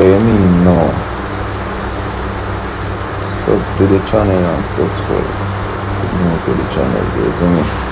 you mean no? Sub to the channel and subscribe. If you're new to the channel, guys, you know.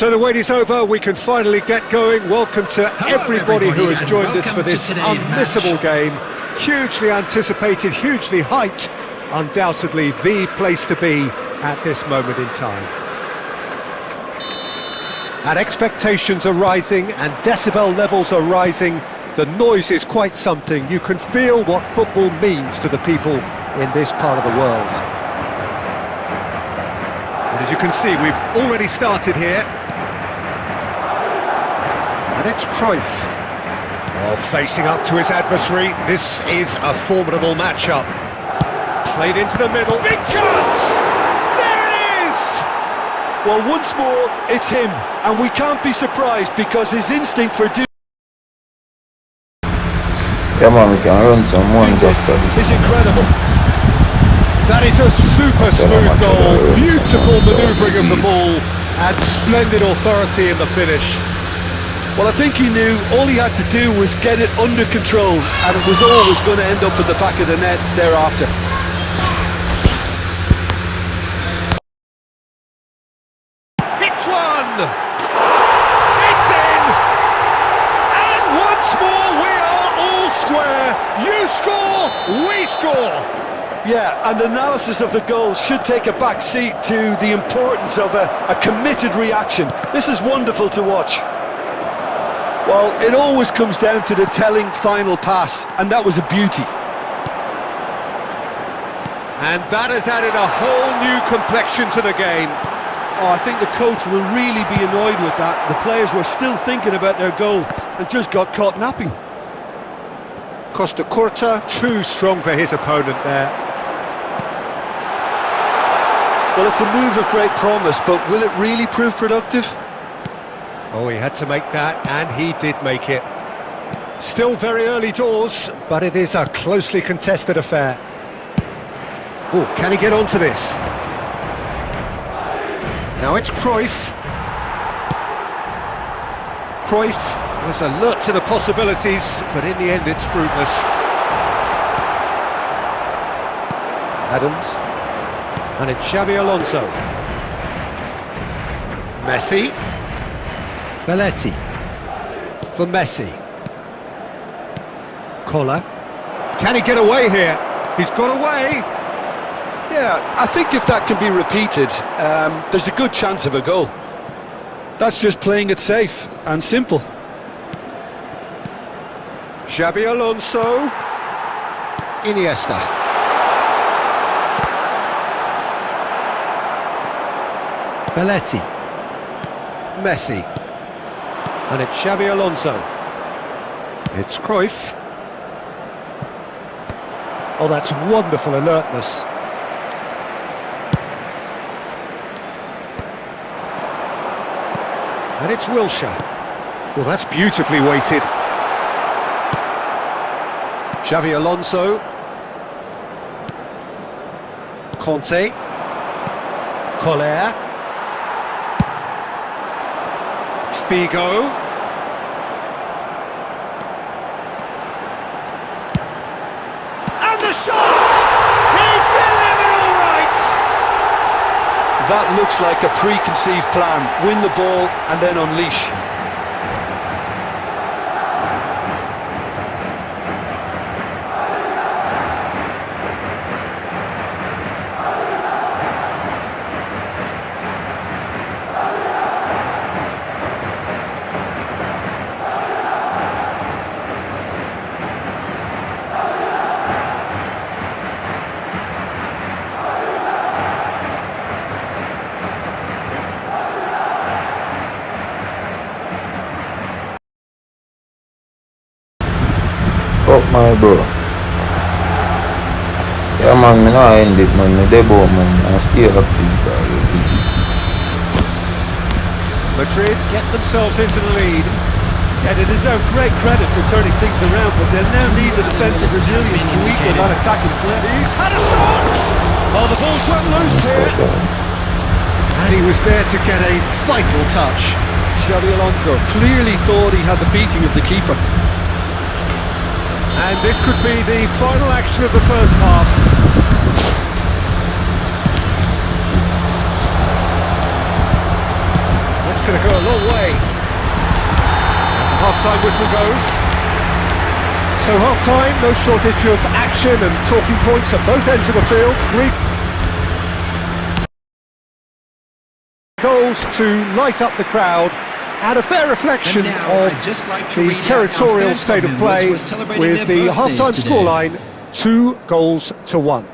So the wait is over, we can finally get going. Welcome to everybody who has joined us for this unmissable game. Hugely anticipated, hugely hyped, undoubtedly the place to be at this moment in time. And expectations are rising and decibel levels are rising. The noise is quite something. You can feel what football means to the people in this part of the world. And as you can see, we've already started here. And it's Cruyff. Oh, facing up to his adversary. This is a formidable matchup. Played into the middle. Big chance! There it is! Well, once more, it's him. And we can't be surprised because his instinct for doing Yeah, man, we can run some ones after this this. is incredible. That is a super smooth goal. Beautiful manoeuvring of the ball. And splendid authority in the finish. Well, I think he knew all he had to do was get it under control, and it was always going to end up at the back of the net thereafter. Hits one! It's in! And once more we are all square. You score, we score! Yeah, and analysis of the goal should take a back seat to the importance of a committed reaction. This is wonderful to watch. Well, it always comes down to the telling final pass, and that was a beauty. And that has added a whole new complexion to the game. Oh, I think the coach will really be annoyed with that. The players were still thinking about their goal and just got caught napping. Costa Curta, too strong for his opponent there. Well, it's a move of great promise, but will it really prove productive? Oh, he had to make that, and he did make it. Still very early doors, but it is a closely contested affair. Oh, can he get onto this? Now it's Cruyff. Cruyff was alert to the possibilities, but in the end it's fruitless. Adams. And it's Xabi Alonso. Messi. Belletti. For Messi. Koller. Can he get away here? He's got away. Yeah, I think if that can be repeated, there's a good chance of a goal. That's just playing it safe and simple. Xabi Alonso. Iniesta. Belletti. Messi. And it's Xabi Alonso. It's Cruyff. Oh, that's wonderful alertness. And it's Wilshere. Well, that's beautifully weighted. Xabi Alonso. Conte. Koller. Figo. And the shot! He's delivered all right! That looks like a preconceived plan. Win the ball and then unleash. Oh my bro. Yeah man, me not end it man, me debo man, and stay active guys, you see. Madrid get themselves into the lead. Yeah, they deserve great credit for turning things around, but they'll now need the defensive resilience to equal that attacking play. He's had a shot! Oh, the ball's went loose here. And he was there to get a vital touch. Xabi Alonso clearly thought he had the beating of the keeper. And this could be the final action of the first half. That's going to go a long way. The half-time whistle goes. So half-time, no shortage of action and talking points at both ends of the field. 3 goals to light up the crowd. And a fair reflection of the territorial state of play with the half-time scoreline 2-1.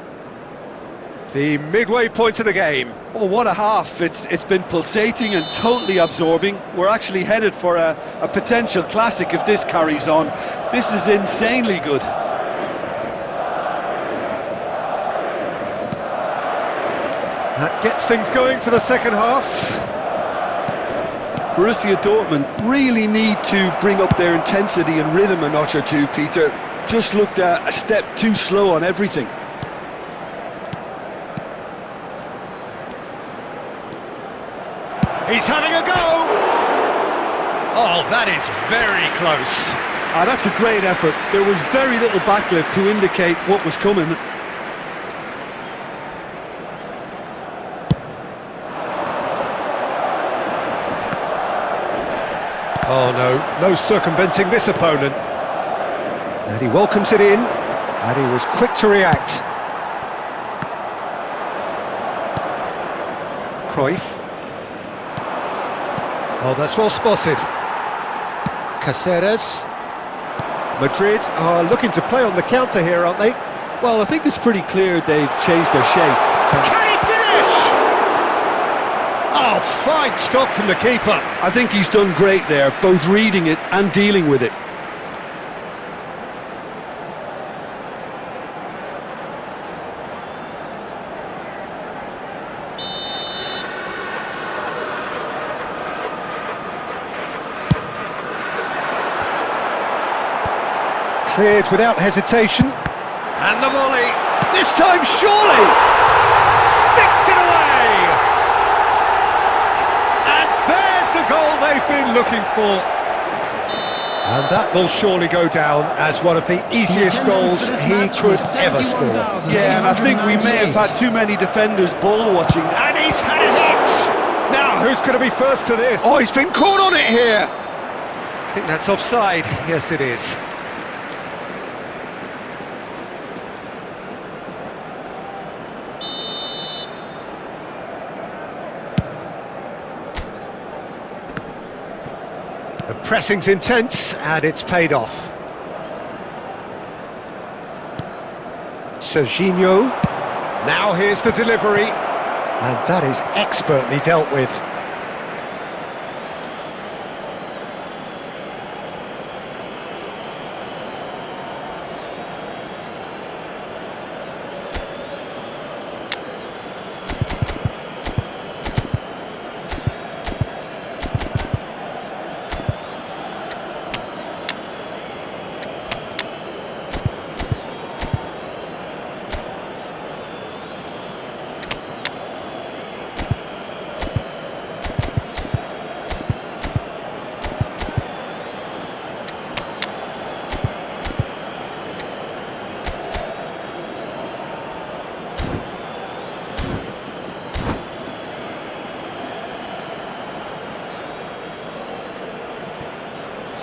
The midway point of the game. Oh, what a half. It's been pulsating and totally absorbing. We're actually headed for a potential classic if this carries on. This is insanely good. That gets things going for the second half. Borussia Dortmund really need to bring up their intensity and rhythm a notch or two, Peter. Just looked a step too slow on everything. He's having a go! Oh, that is very close. That's a great effort. There was very little backlift to indicate what was coming. Oh no circumventing this opponent. And he welcomes it in, and he was quick to react. Cruyff. Oh, that's well spotted. Caceres. Madrid are looking to play on the counter here, aren't they? Well, I think it's pretty clear they've changed their shape. Can he finish? Oh, fine stop from the keeper. I think he's done great there, both reading it and dealing with it. Cleared without hesitation. And the volley. This time, surely! Sticks it away! And there's the goal they've been looking for. And that will surely go down as one of the easiest goals he could ever score. Yeah, and I think we may have had too many defenders ball watching. And he's had a hit! Now, who's going to be first to this? Oh, he's been caught on it here! I think that's offside. Yes, it is. The pressing's intense, and it's paid off. Serginho. Now here's the delivery. And that is expertly dealt with.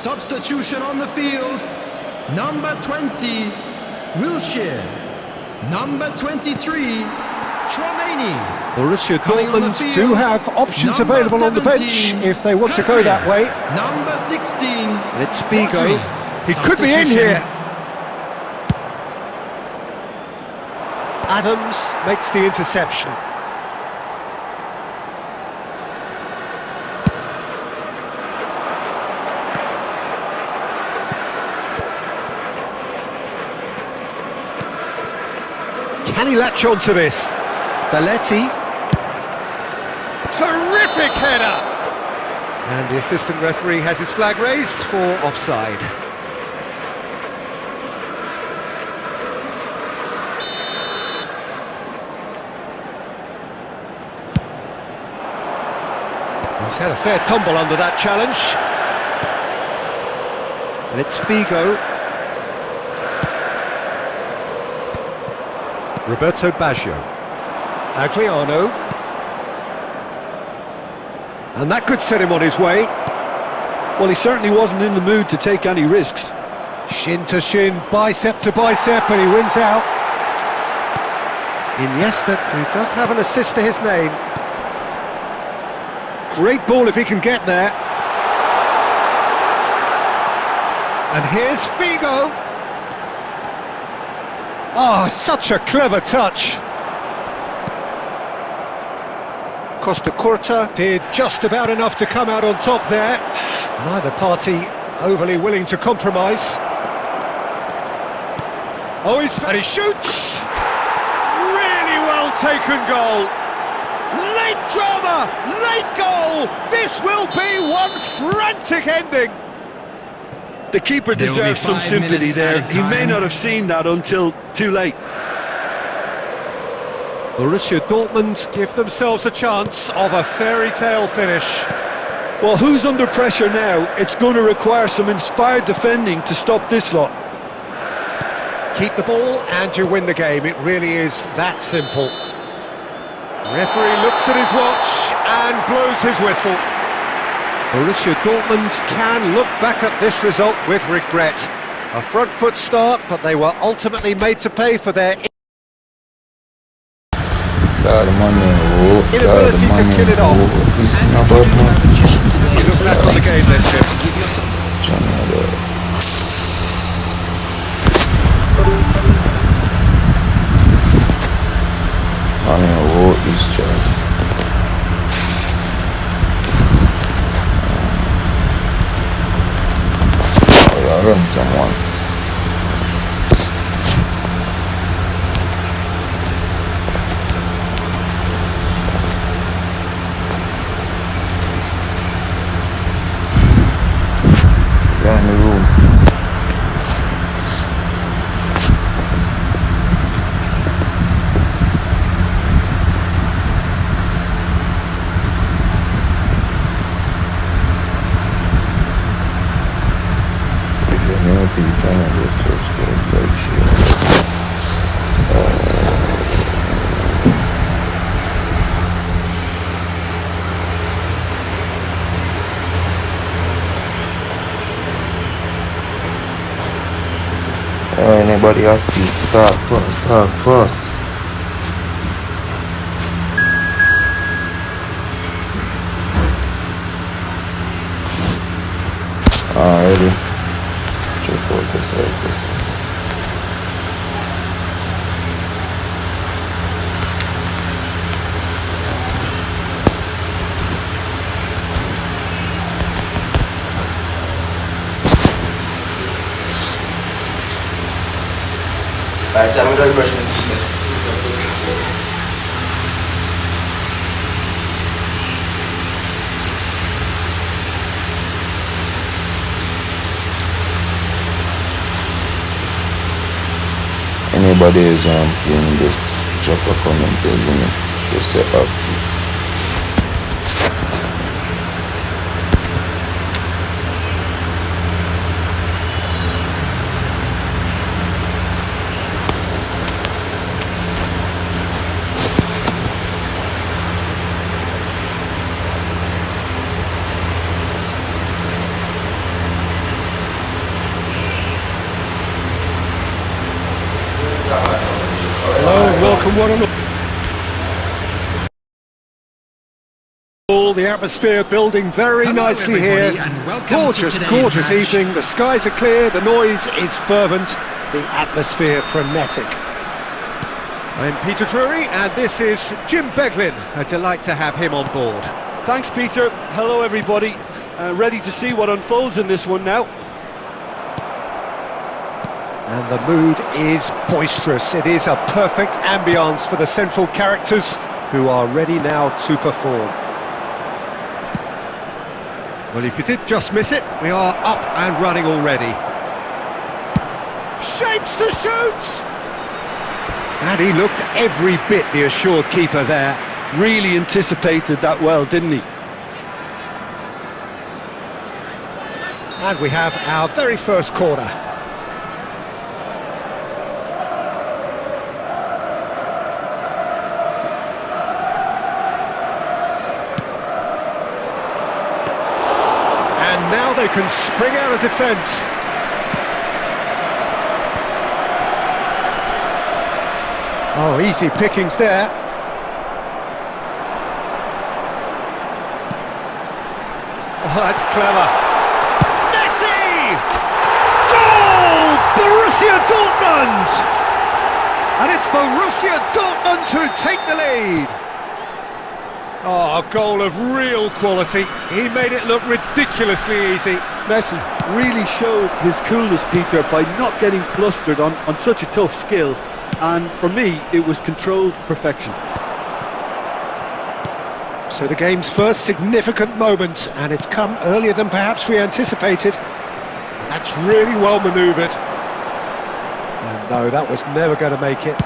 Substitution on the field. Number 20, Wilshere. Number 23, Chouameni. Borussia Dortmund do have options available on the bench if they want to go that way. Number 16, And it's Figo. He could be in here. Adams makes the interception. Can he latch on to this? Belletti. Terrific header! And the assistant referee has his flag raised for offside. He's had a fair tumble under that challenge. And it's Figo. Roberto Baggio. Adriano. And that could set him on his way. Well, he certainly wasn't in the mood to take any risks. Shin to shin, bicep to bicep, and he wins out. Iniesta, who does have an assist to his name. Great ball if he can get there. And here's Figo. Oh, such a clever touch. Costa Curta did just about enough to come out on top there. Neither party overly willing to compromise. Oh, and he shoots! Really well taken goal. Late drama, late goal. This will be one frantic ending. The keeper deserves some sympathy there. He may not have seen that until too late. Borussia Dortmund give themselves a chance of a fairy tale finish. Well, who's under pressure now? It's going to require some inspired defending to stop this lot. Keep the ball and you win the game. It really is that simple. Referee looks at his watch and blows his whistle. Borussia Dortmund can look back at this result with regret. A front foot start, but they were ultimately made to pay for their inability to kill it off. You look back on the game then, Jim. Run someone. Yeah, in the room. To the channel, just subscribe, like, share. Anybody active? Talk first. Alrighty. Check out the surface. Anybody is playing this, drop a comment, tell me, just say active. Hello and welcome one and all. The atmosphere building very nicely here. Gorgeous evening. The skies are clear, the noise is fervent, the atmosphere frenetic. I'm Peter Drury and this is Jim Beglin. A delight to have him on board. Thanks, Peter. Hello, everybody. Ready to see what unfolds in this one now. And the mood is boisterous. It is a perfect ambience for the central characters who are ready now to perform. Well, if you did just miss it, we are up and running already. Shapes to shoot! And he looked every bit the assured keeper there. Really anticipated that well, didn't he? And we have our very first corner. Now they can spring out of defence. Oh, easy pickings there. Oh, that's clever. Messi! Goal! Borussia Dortmund! And it's Borussia Dortmund who take the lead. Oh, a goal of real quality. He made it look ridiculously easy. Messi really showed his coolness, Peter, by not getting flustered on such a tough skill. And for me, it was controlled perfection. So the game's first significant moment, and it's come earlier than perhaps we anticipated. That's really well manoeuvred. And no, that was never going to make it.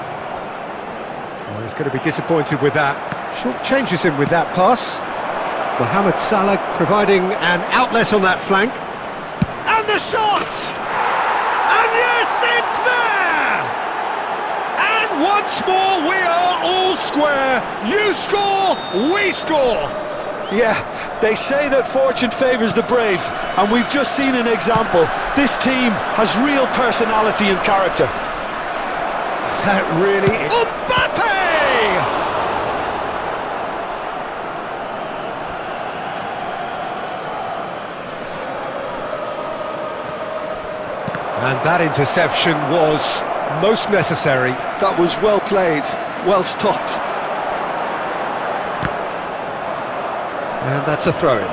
Oh, he's going to be disappointed with that. Short changes him with that pass. Mohamed Salah providing an outlet on that flank. And the shot! And yes, it's there! And once more we are all square. You score, we score! Yeah, they say that fortune favours the brave, and we've just seen an example. This team has real personality and character. That really is... Mbappe! And that interception was most necessary. That was well played, well stopped. And that's a throw-in.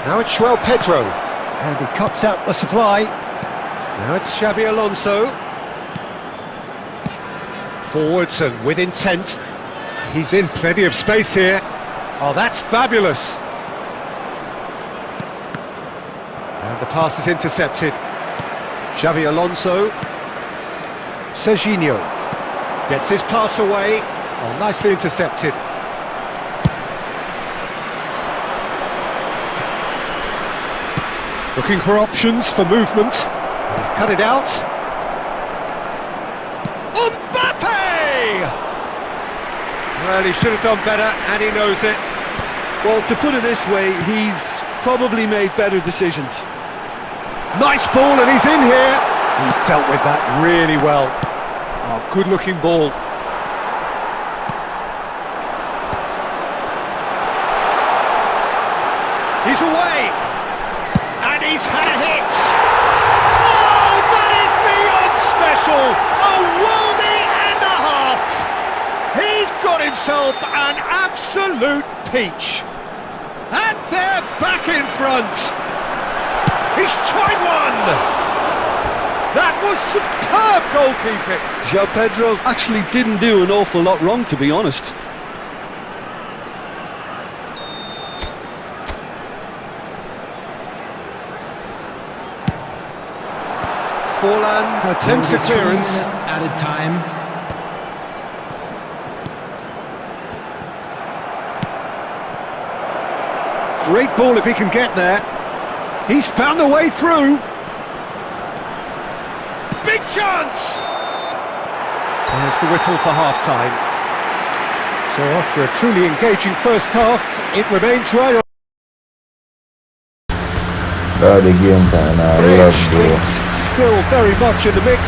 Now it's João Pedro, and he cuts out the supply. Now it's Xabi Alonso. Forwards and with intent. He's in plenty of space here. Oh, that's fabulous. And the pass is intercepted. Xabi Alonso. Serginho gets his pass away. Oh, nicely intercepted. Looking for options for movement. He's cut it out. Mbappe! Well, he should have done better, and he knows it. Well, to put it this way, he's probably made better decisions. Nice ball, and he's in here. He's dealt with that really well. Oh, good-looking ball. He's away. And he's had a hit! Oh, that is beyond special! A worldie and a half! He's got himself an absolute peach! And they're back in front! He's tried one! That was superb goalkeeping! João Pedro actually didn't do an awful lot wrong, to be honest. Forlan attempts a clearance. Added time. Great ball if he can get there. He's found a way through. Big chance! There's the whistle for half-time. So after a truly engaging first half, it remains right on. بعد جيم تاعنا رياض Still very much in the mix.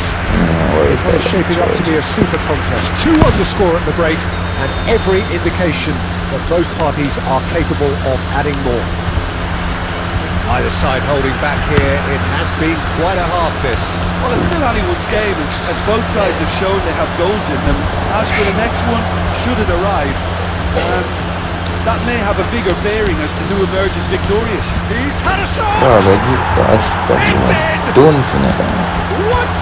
It's shaping up to be a super contest. 2-1 to score at the break, and every indication that both parties are capable of adding more. Either side holding back here. It has been quite a half, this. Well, it's still anyone's game, as both sides have shown they have goals in them. As for the next one, should it arrive, that may have a bigger bearing as to who emerges victorious. He's had a shot! What?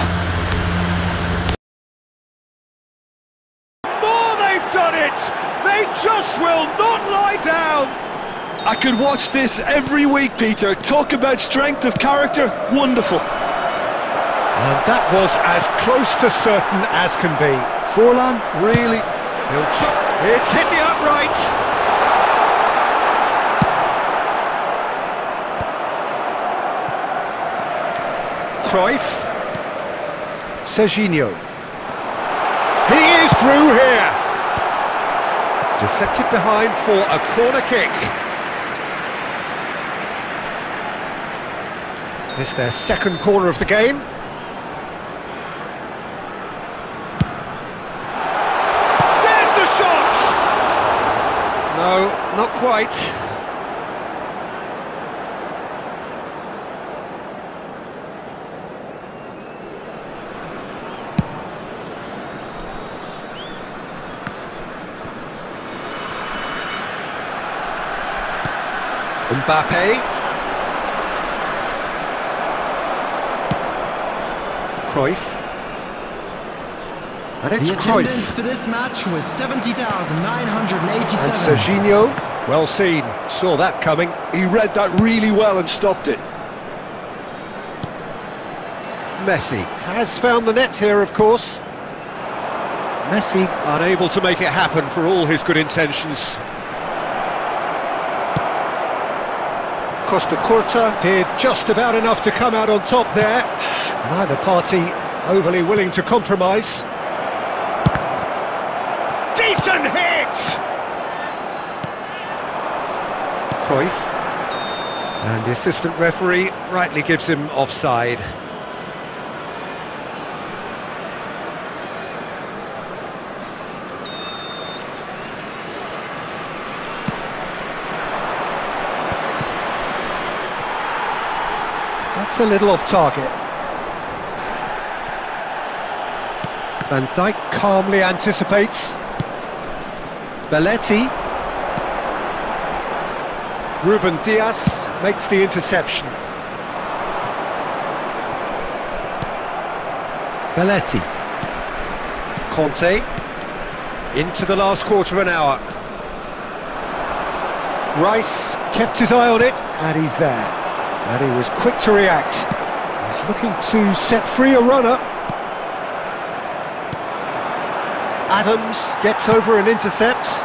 More, they've done it! They just will not lie down! I could watch this every week, Peter. Talk about strength of character, wonderful. And that was as close to certain as can be. Forlan, really? It's hit the upright! Cruyff. Serginho. He is through here. Deflected behind for a corner kick. It's their second corner of the game. There's the shot! No, not quite. Mbappe. Cruyff. And it's The attendance Cruyff. for this match was 70,987. And Serginho, well seen, saw that coming. He read that really well and stopped it. Messi has found the net here, of course. Messi unable to make it happen for all his good intentions. Costa Curta did just about enough to come out on top there. Neither party overly willing to compromise. Decent hit! Cruyff. And the assistant referee rightly gives him offside. That's a little off target. Van Dijk calmly anticipates. Belletti. Ruben Dias makes the interception. Belletti. Conte. Into the last quarter of an hour. Rice kept his eye on it, and he's there. And he was quick to react. He's looking to set free a runner. Adams gets over and intercepts.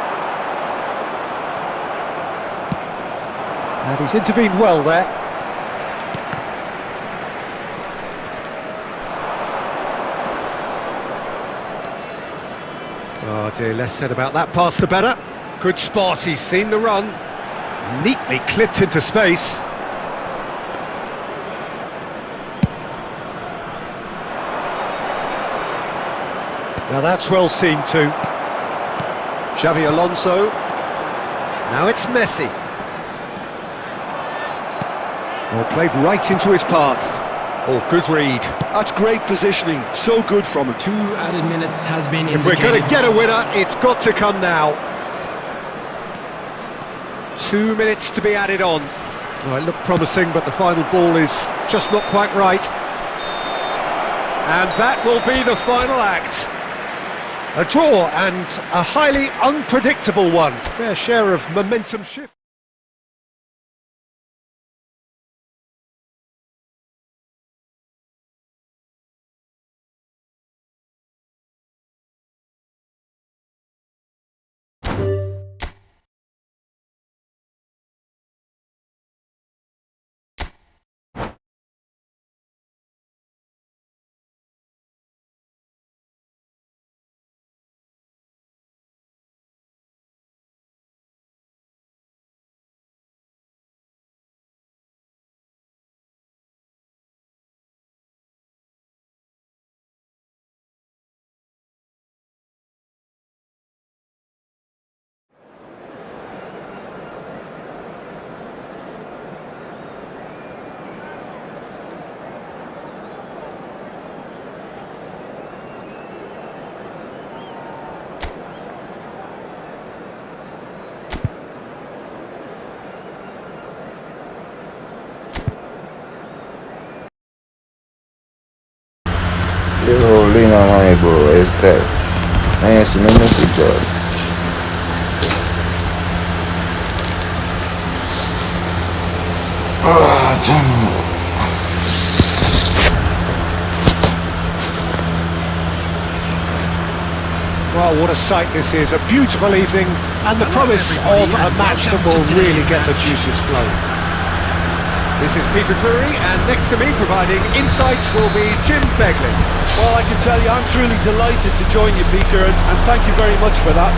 And he's intervened well there. Oh dear, less said about that pass the better. Good spot, he's seen the run. Neatly clipped into space. Now that's well seen too. Xavi Alonso. Now it's Messi. Oh, played right into his path. Oh, good read. That's great positioning, so good from him. 2 added minutes has been indicated. If we're going to get a winner, it's got to come now. 2 minutes to be added on. Oh, it looked promising, but the final ball is just not quite right. And that will be the final act. A draw, and a highly unpredictable one. Fair share of momentum shift. Little Lina Maibo, Esther. Nesse mesmo episódio. Well, what a sight this is. A beautiful evening and the promise of a match that will really get the juices flowing. This is Peter Drury, and next to me providing insights will be Jim Begley. Well, I can tell you, I'm truly delighted to join you, Peter, and thank you very much for that.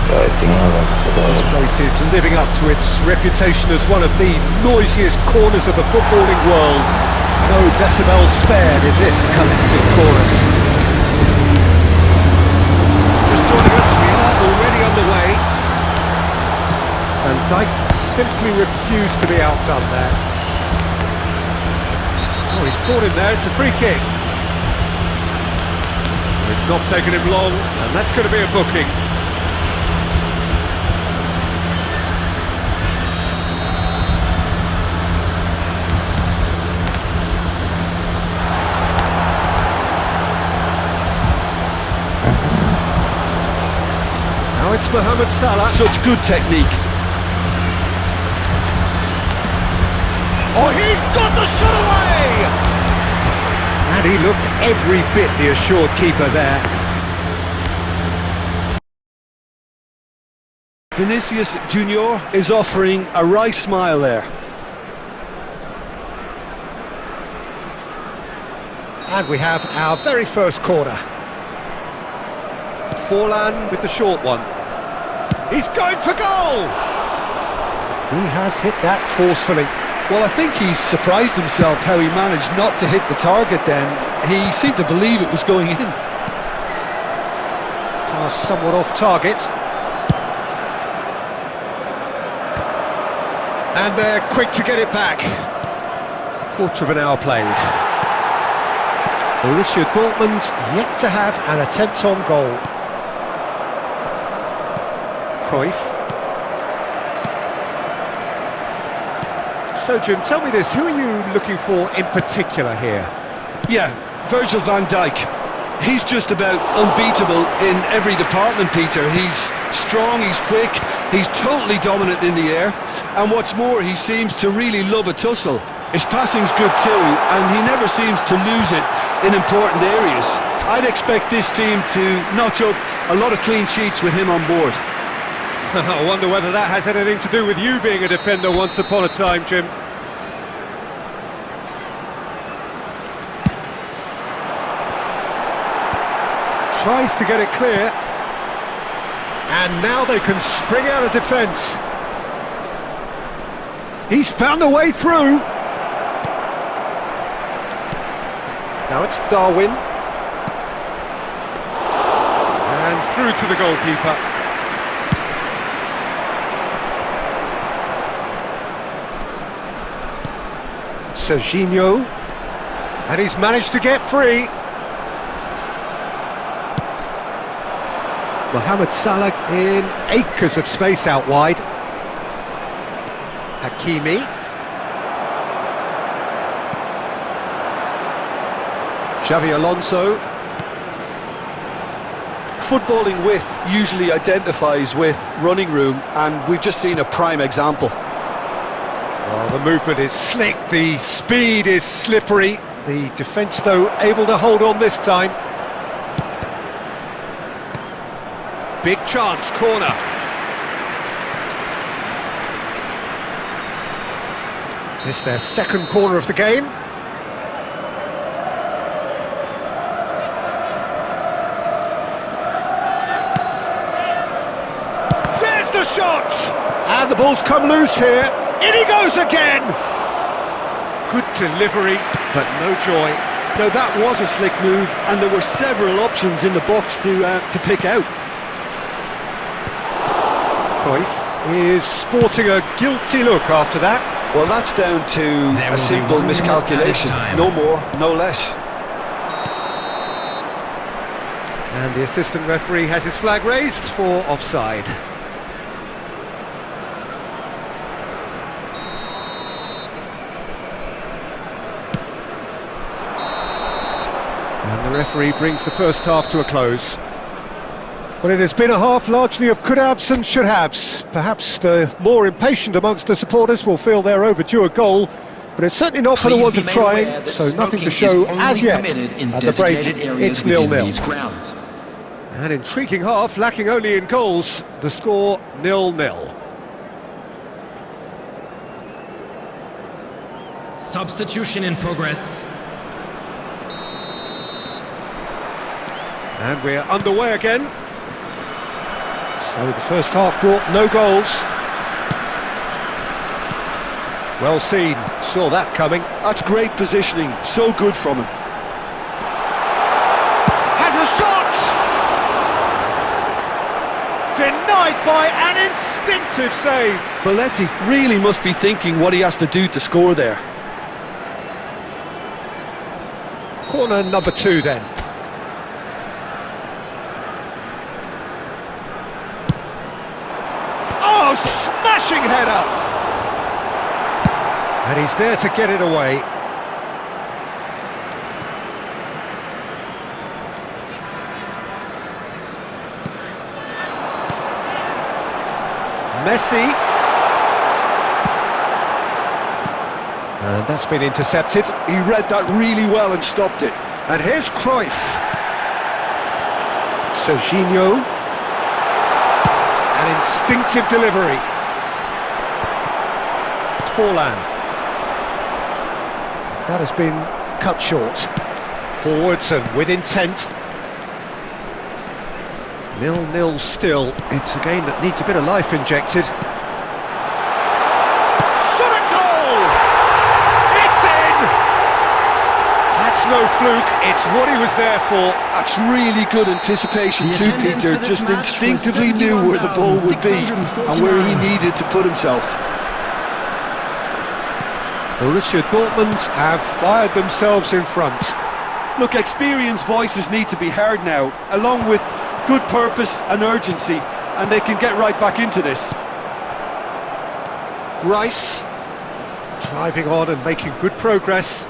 This place is living up to its reputation as one of the noisiest corners of the footballing world. No decibels spared in this collective chorus. Just joining us, we are already underway. And Dijk simply refused to be outdone there. Oh, he's caught him there, it's a free kick. It's not taken him long, and that's going to be a booking. Now it's Mohamed Salah. Such good technique. Oh, he's got the shot away! And he looked every bit the assured keeper there. Vinicius Junior is offering a right smile there. And we have our very first corner. Forlan with the short one. He's going for goal! He has hit that forcefully. Well, I think he's surprised himself how he managed not to hit the target then. He seemed to believe it was going in. Pass somewhat off target. And they're quick to get it back. Quarter of an hour played. Borussia Dortmund yet to have an attempt on goal. Cruyff. So Jim, tell me this, who are you looking for in particular here? Yeah, Virgil van Dijk. He's just about unbeatable in every department, Peter. He's strong, he's quick, he's totally dominant in the air, and what's more, he seems to really love a tussle. His passing's good too, and he never seems to lose it in important areas. I'd expect this team to notch up a lot of clean sheets with him on board. I wonder whether that has anything to do with you being a defender once upon a time, Jim. Tries to get it clear. And now they can spring out of defence. He's found a way through. Now it's Darwin. And through to the goalkeeper. Serginho, and he's managed to get free. Mohamed Salah in acres of space out wide. Hakimi. Xavi Alonso. Footballing width usually identifies with running room, and we've just seen a prime example. Oh, the movement is slick, the speed is slippery. The defence, though, able to hold on this time. Big chance, corner. It's their second corner of the game. There's the shot! And the ball's come loose here. In he goes again! Good delivery, but no joy. Now that was a slick move, and there were several options in the box to pick out. Cruyff is sporting a guilty look after that. Well, that's down to a simple miscalculation. No more, no less. And the assistant referee has his flag raised for offside. And the referee brings the first half to a close. Well, it has been a half largely of could-haves and should-haves. Perhaps the more impatient amongst the supporters will feel they're overdue a goal, but it's certainly not for the want of trying, so nothing to show as yet. At the break, it's 0-0. An intriguing half, lacking only in goals. The score 0-0. Substitution in progress. And we're underway again. So the first half brought no goals. Well seen, saw that coming. That's great positioning, so good from him. Has a shot! Denied by an instinctive save. Belletti really must be thinking what he has to do to score there. Corner number 2 then. Oh, smashing header! And he's there to get it away. Messi. And that's been intercepted. He read that really well and stopped it. And here's Cruyff. Serginho. An instinctive delivery. Forlan. That has been cut short. Forwards and with intent. 0-0 still. It's a game that needs a bit of life injected. Shot at goal! It's in! That's no fluke, it's what he was there for. That's really good anticipation too, Peter. Just instinctively knew where the ball would be and where he needed to put himself. Borussia Dortmund have fired themselves in front. Look, experienced voices need to be heard now, along with good purpose and urgency, and they can get right back into this. Rice, driving on and making good progress.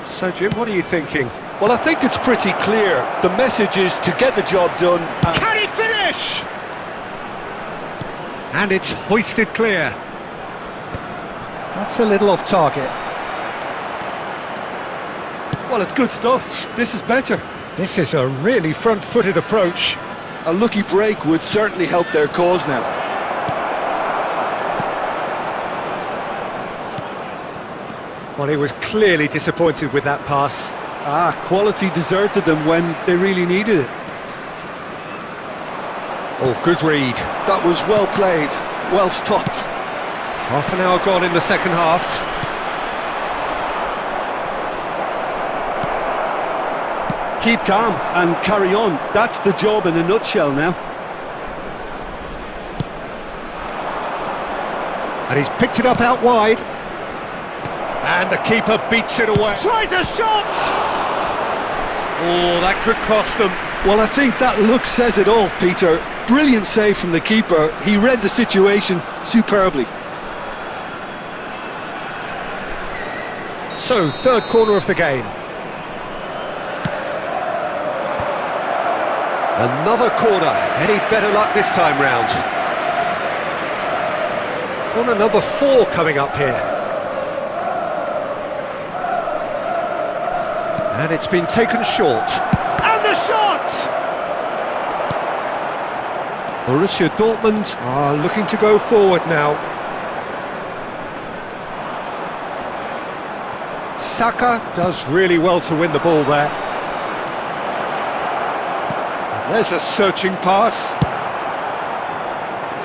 So Jim, what are you thinking? Well, I think it's pretty clear. The message is to get the job done. Can he finish? And it's hoisted clear. That's a little off target. Well, it's good stuff. This is better. This is a really front-footed approach. A lucky break would certainly help their cause now. Well, he was clearly disappointed with that pass. Quality deserted them when they really needed it. Oh, good read. That was well played, well stopped. Half an hour gone in the second half. Keep calm and carry on. That's the job in a nutshell now. And he's picked it up out wide. And the keeper beats it away. Tries a shot! Oh, that could cost them. Well, I think that look says it all, Peter. Brilliant save from the keeper. He read the situation superbly. So, third corner of the game. Another corner. Any better luck this time round? Corner number 4 coming up here. And it's been taken short. And the shot! Borussia Dortmund are looking to go forward now. Saka does really well to win the ball there. And there's a searching pass.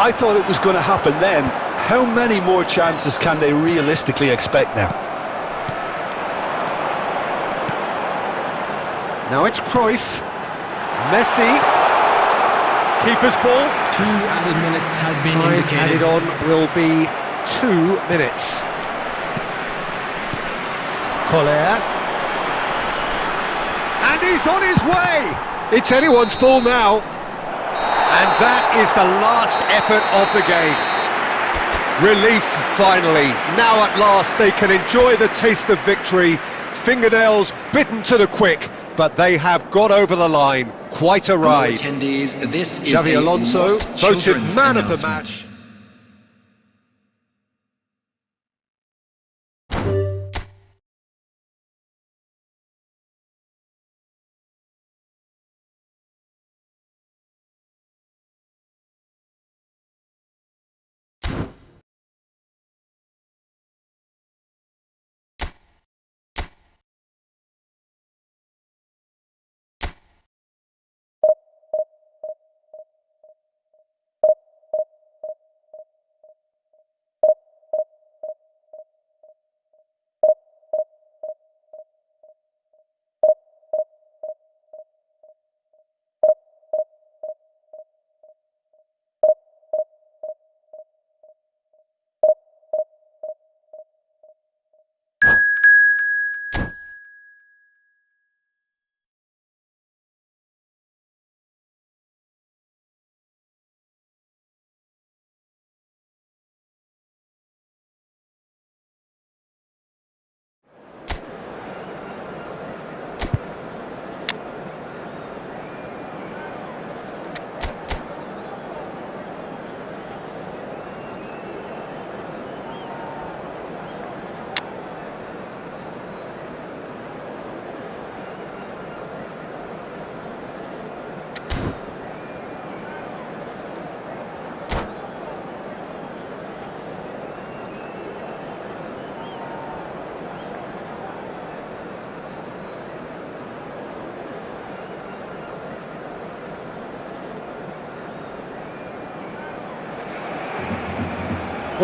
I thought it was going to happen then. How many more chances can they realistically expect now? Now it's Cruyff. Messi. Keeper's ball. 2 added minutes has been Time indicated. added on will be 2 minutes. Collier. And he's on his way! It's anyone's ball now. And that is the last effort of the game. Relief, finally. Now at last they can enjoy the taste of victory. Fingernails bitten to the quick, but they have got over the line. Quite a ride. Attendees, this is Xavi a Alonso lost voted children's man of the announcement. match.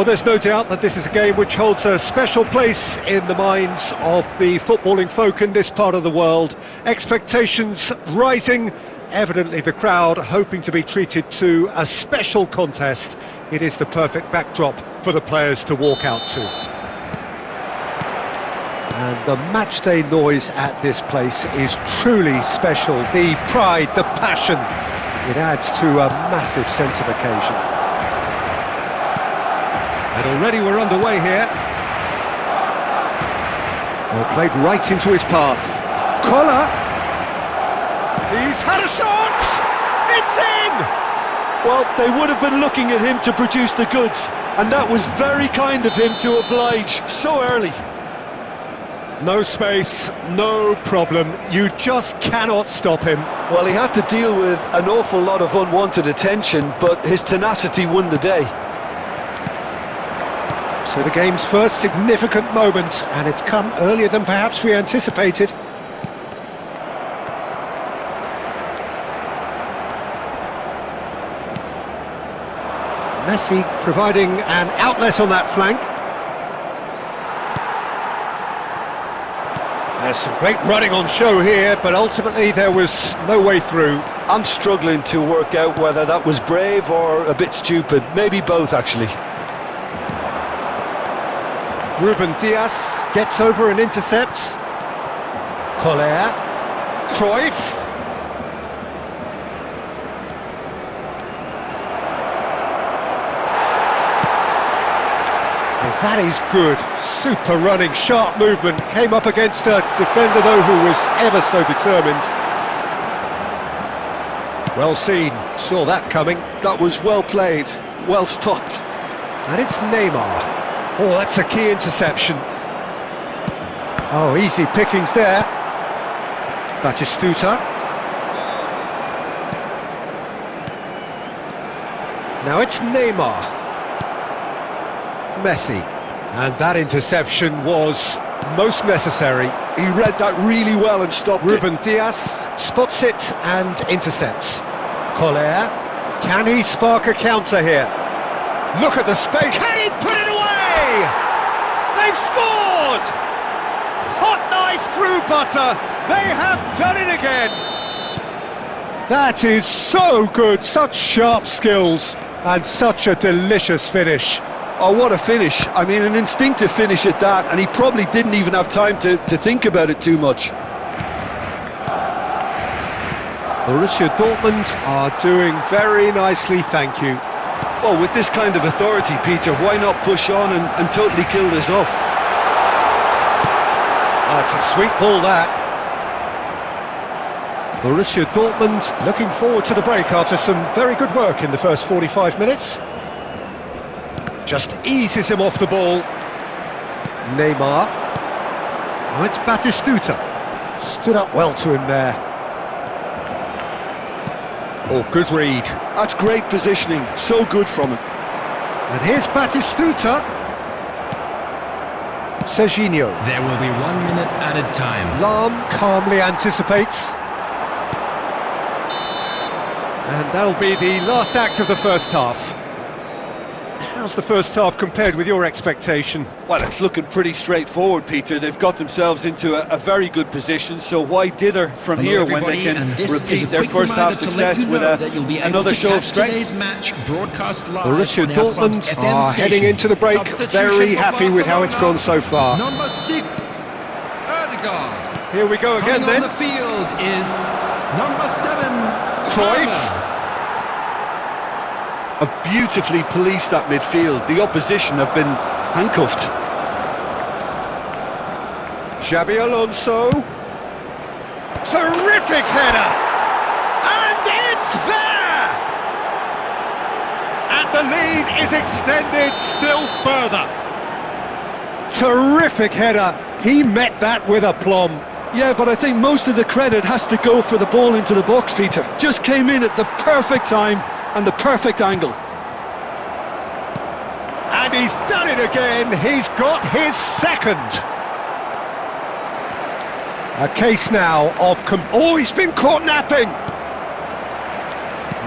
Well, there's no doubt that this is a game which holds a special place in the minds of the footballing folk in this part of the world. Expectations rising, evidently the crowd hoping to be treated to a special contest. It is the perfect backdrop for the players to walk out to. And the matchday noise at this place is truly special. The pride, the passion, it adds to a massive sense of occasion. And already we're underway here. Well, played right into his path. Collar! He's had a shot! It's in! Well, they would have been looking at him to produce the goods, and that was very kind of him to oblige so early. No space, no problem. You just cannot stop him. Well, he had to deal with an awful lot of unwanted attention, but his tenacity won the day. So the game's first significant moment, and it's come earlier than perhaps we anticipated. Messi providing an outlet on that flank. There's some great running on show here, but ultimately there was no way through. I'm struggling to work out whether that was brave or a bit stupid. Maybe both, actually. Ruben Dias gets over and intercepts. Collar. Cruyff. Well, that is good. Super running, sharp movement. Came up against a defender, though, who was ever so determined. Well seen. Saw that coming. That was well played, well stopped. And it's Neymar. Oh, that's a key interception. Oh, easy pickings there. Batistuta. Now it's Neymar. Messi. And that interception was most necessary. He read that really well and stopped Ruben Dias spots it and intercepts. Collar. Can he spark a counter here? Look at the space. Can he put it away? They've scored! Hot knife through butter. They have done it again. That is so good. Such sharp skills and such a delicious finish. Oh, what a finish. I mean, an instinctive finish at that, and he probably didn't even have time to think about it too much. Borussia Dortmund are doing very nicely, thank you. Well, with this kind of authority, Peter, why not push on and totally kill this off? Oh, it's a sweet ball, that. Borussia Dortmund looking forward to the break after some very good work in the first 45 minutes. Just eases him off the ball. Neymar. Oh, it's Batistuta. Stood up well to him there. Oh, good read. That's great positioning. So good from him. And here's Batistuta. Serginho. There will be 1 minute added time. Lahm calmly anticipates. And that'll be the last act of the first half. How's the first half compared with your expectation? Well, it's looking pretty straightforward, Peter. They've got themselves into a very good position, so why dither from here when they can repeat their first half success with another show of strength? Borussia Dortmund are heading into the break very happy with how it's gone so far. Number 6, Erdegaard. Here we go again then. On the field is number 7, Cruyff. Have beautifully policed that midfield. The opposition have been handcuffed. Xabi Alonso. Terrific header! And it's there! And the lead is extended still further. Terrific header. He met that with aplomb. Yeah, but I think most of the credit has to go for the ball into the box, Peter. Just came in at the perfect time and the perfect angle. And he's done it again. He's got his second. A case now of... oh, he's been caught napping.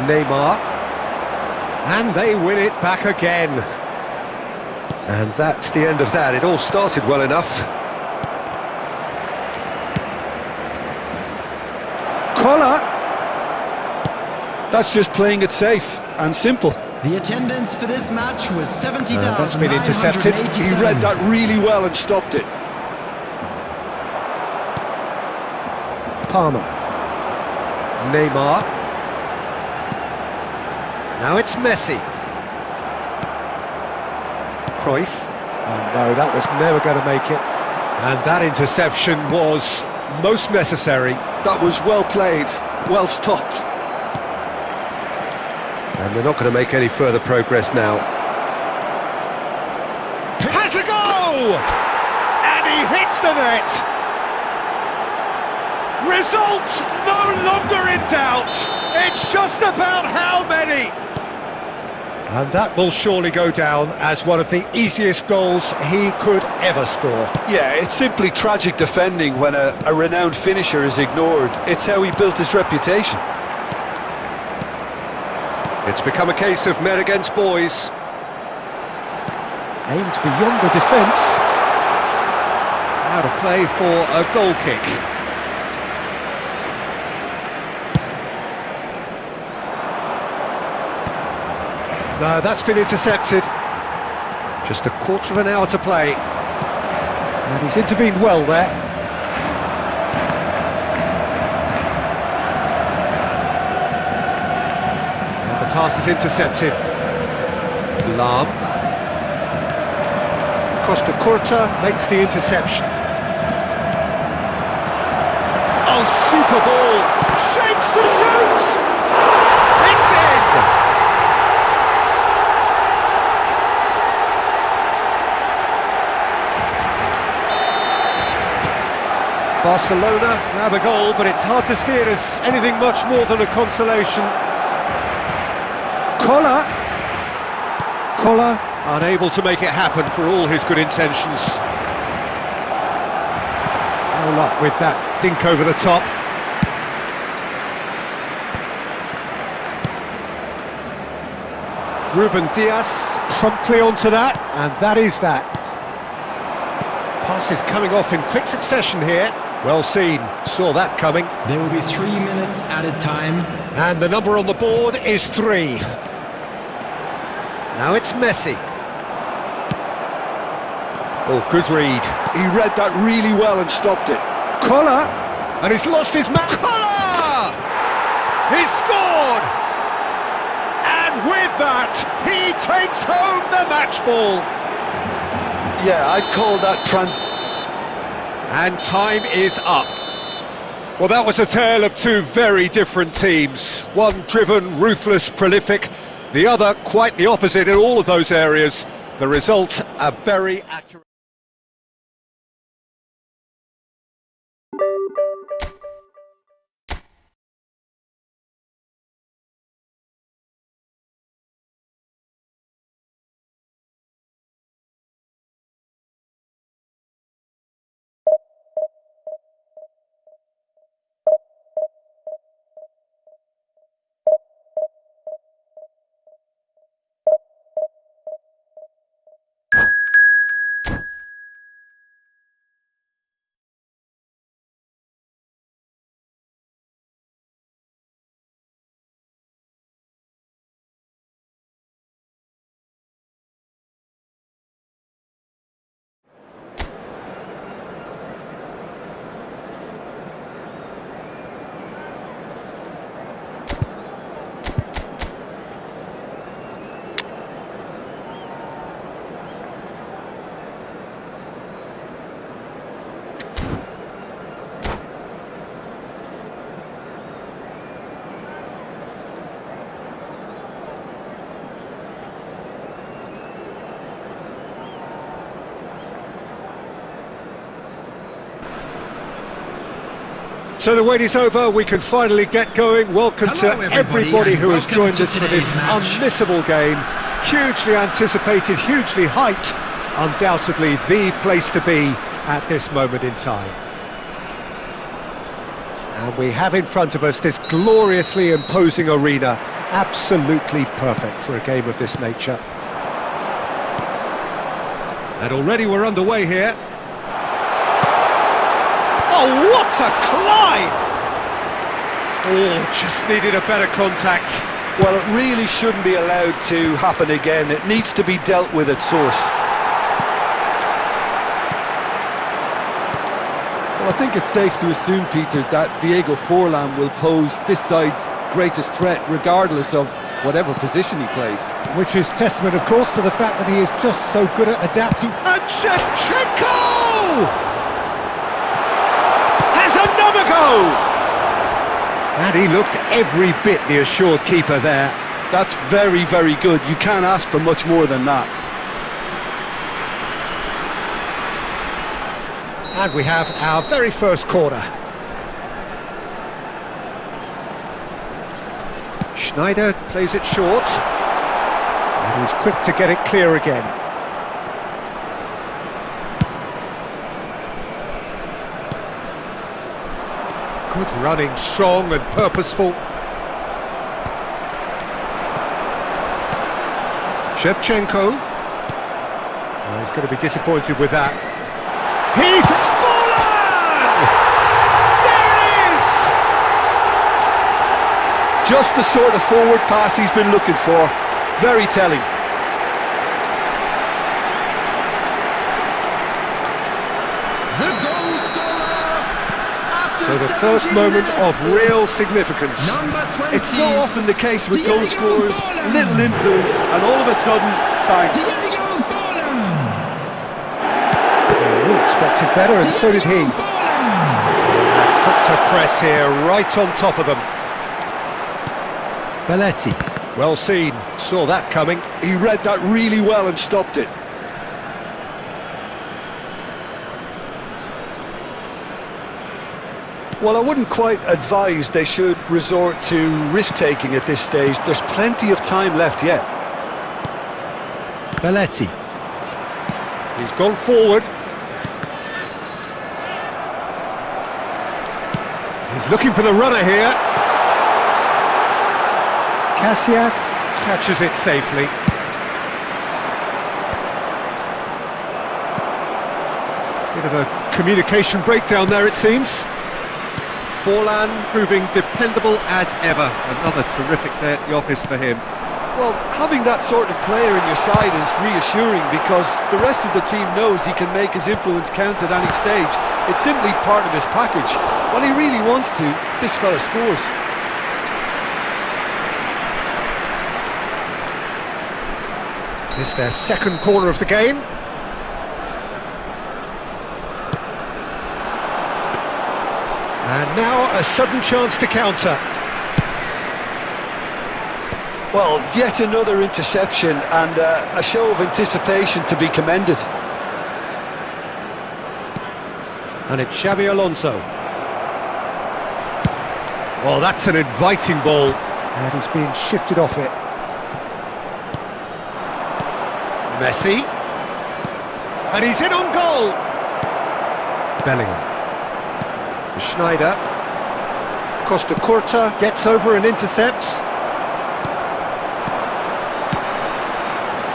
Neymar. And they win it back again. And that's the end of that. It all started well enough. Collar! That's just playing it safe and simple. The attendance for this match was 70,000. That's been intercepted. He read that really well and stopped it. Palmer. Neymar. Now it's Messi. Cruyff. Oh no, that was never going to make it. And that interception was most necessary. That was well played, well stopped. And they're not going to make any further progress now. Has a go! And he hits the net! Results no longer in doubt! It's just about how many! And that will surely go down as one of the easiest goals he could ever score. Yeah, it's simply tragic defending when a renowned finisher is ignored. It's how he built his reputation. It's become a case of men against boys. Aimed beyond the defence. Out of play for a goal kick. No, that's been intercepted. Just a quarter of an hour to play. And he's intervened well there. And the pass is intercepted. Lam. Costa Curta makes the interception. Oh, super ball! Shapes to shoot! It's in! Barcelona grab a goal, but it's hard to see it as anything much more than a consolation. Collar, unable to make it happen for all his good intentions. No luck with that dink over the top. Ruben Dias promptly onto that, and that is that. Passes coming off in quick succession here. Well seen, saw that coming. There will be 3 minutes added time. And the number on the board is 3. Now it's Messi. Oh, good read. He read that really well and stopped it. Collar! And he's lost his man. Collar! He's scored! And with that, he takes home the match ball. Yeah, I'd call that And time is up. Well, that was a tale of two very different teams. One driven, ruthless, prolific. The other quite the opposite in all of those areas. The result, a very accurate... So the wait is over, we can finally get going. Welcome Hello, to everybody who has welcome joined to us for this today's match. unmissable game. Hugely anticipated, hugely hyped. Undoubtedly the place to be at this moment in time. And we have in front of us this gloriously imposing arena. Absolutely perfect for a game of this nature. And already we're underway here. Oh, what a climb! Oh, just needed a better contact. Well, it really shouldn't be allowed to happen again. It needs to be dealt with at source. Well, I think it's safe to assume, Peter, that Diego Forlan will pose this side's greatest threat regardless of whatever position he plays. Which is testament, of course, to the fact that he is just so good at adapting. And Shevchenko! Has another go! And he looked every bit the assured keeper there. That's very, very good. You can't ask for much more than that. And we have our very first corner. Schneider plays it short. And he's quick to get it clear again. Good running, strong and purposeful. Shevchenko. Oh, he's going to be disappointed with that. He's fallen! There it is! Just the sort of forward pass he's been looking for. Very telling. The goal scorer. So the first moment of real significance. Number 20. It's so often the case with goal Diego scorers, Forlan. little influence, and all of a sudden, bang. Diego Forlan. We expected better, and so did he. Diego Forlan. Quick to press here, right on top of them. Belletti. Well seen, saw that coming. He read that really well and stopped it. Well, I wouldn't quite advise they should resort to risk-taking at this stage. There's plenty of time left yet. Belletti. He's gone forward. He's looking for the runner here. Casillas catches it safely. Bit of a communication breakdown there, it seems. Forlan proving dependable as ever. Another terrific day at the office for him. Well, having that sort of player in your side is reassuring because the rest of the team knows he can make his influence count at any stage. It's simply part of his package. When he really wants to, this fella scores. This is their second corner of the game. And now a sudden chance to counter. Well, yet another interception and a show of anticipation to be commended. And it's Xabi Alonso. Well, that's an inviting ball. And he's being shifted off it. Messi. And he's in on goal. Bellingham. Schneider. Costa Curta gets over and intercepts.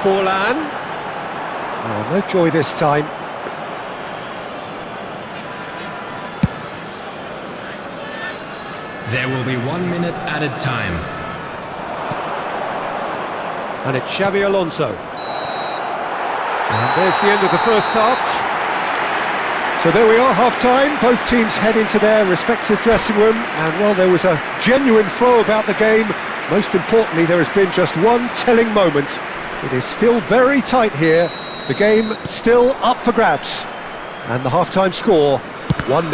Forlan. Oh, no joy this time. There will be 1 minute added time. And it's Xabi Alonso. And there's the end of the first half. So there we are, half-time. Both teams head into their respective dressing room. And while there was a genuine flow about the game, most importantly, there has been just one telling moment. It is still very tight here. The game still up for grabs. And the half-time score, 1-0.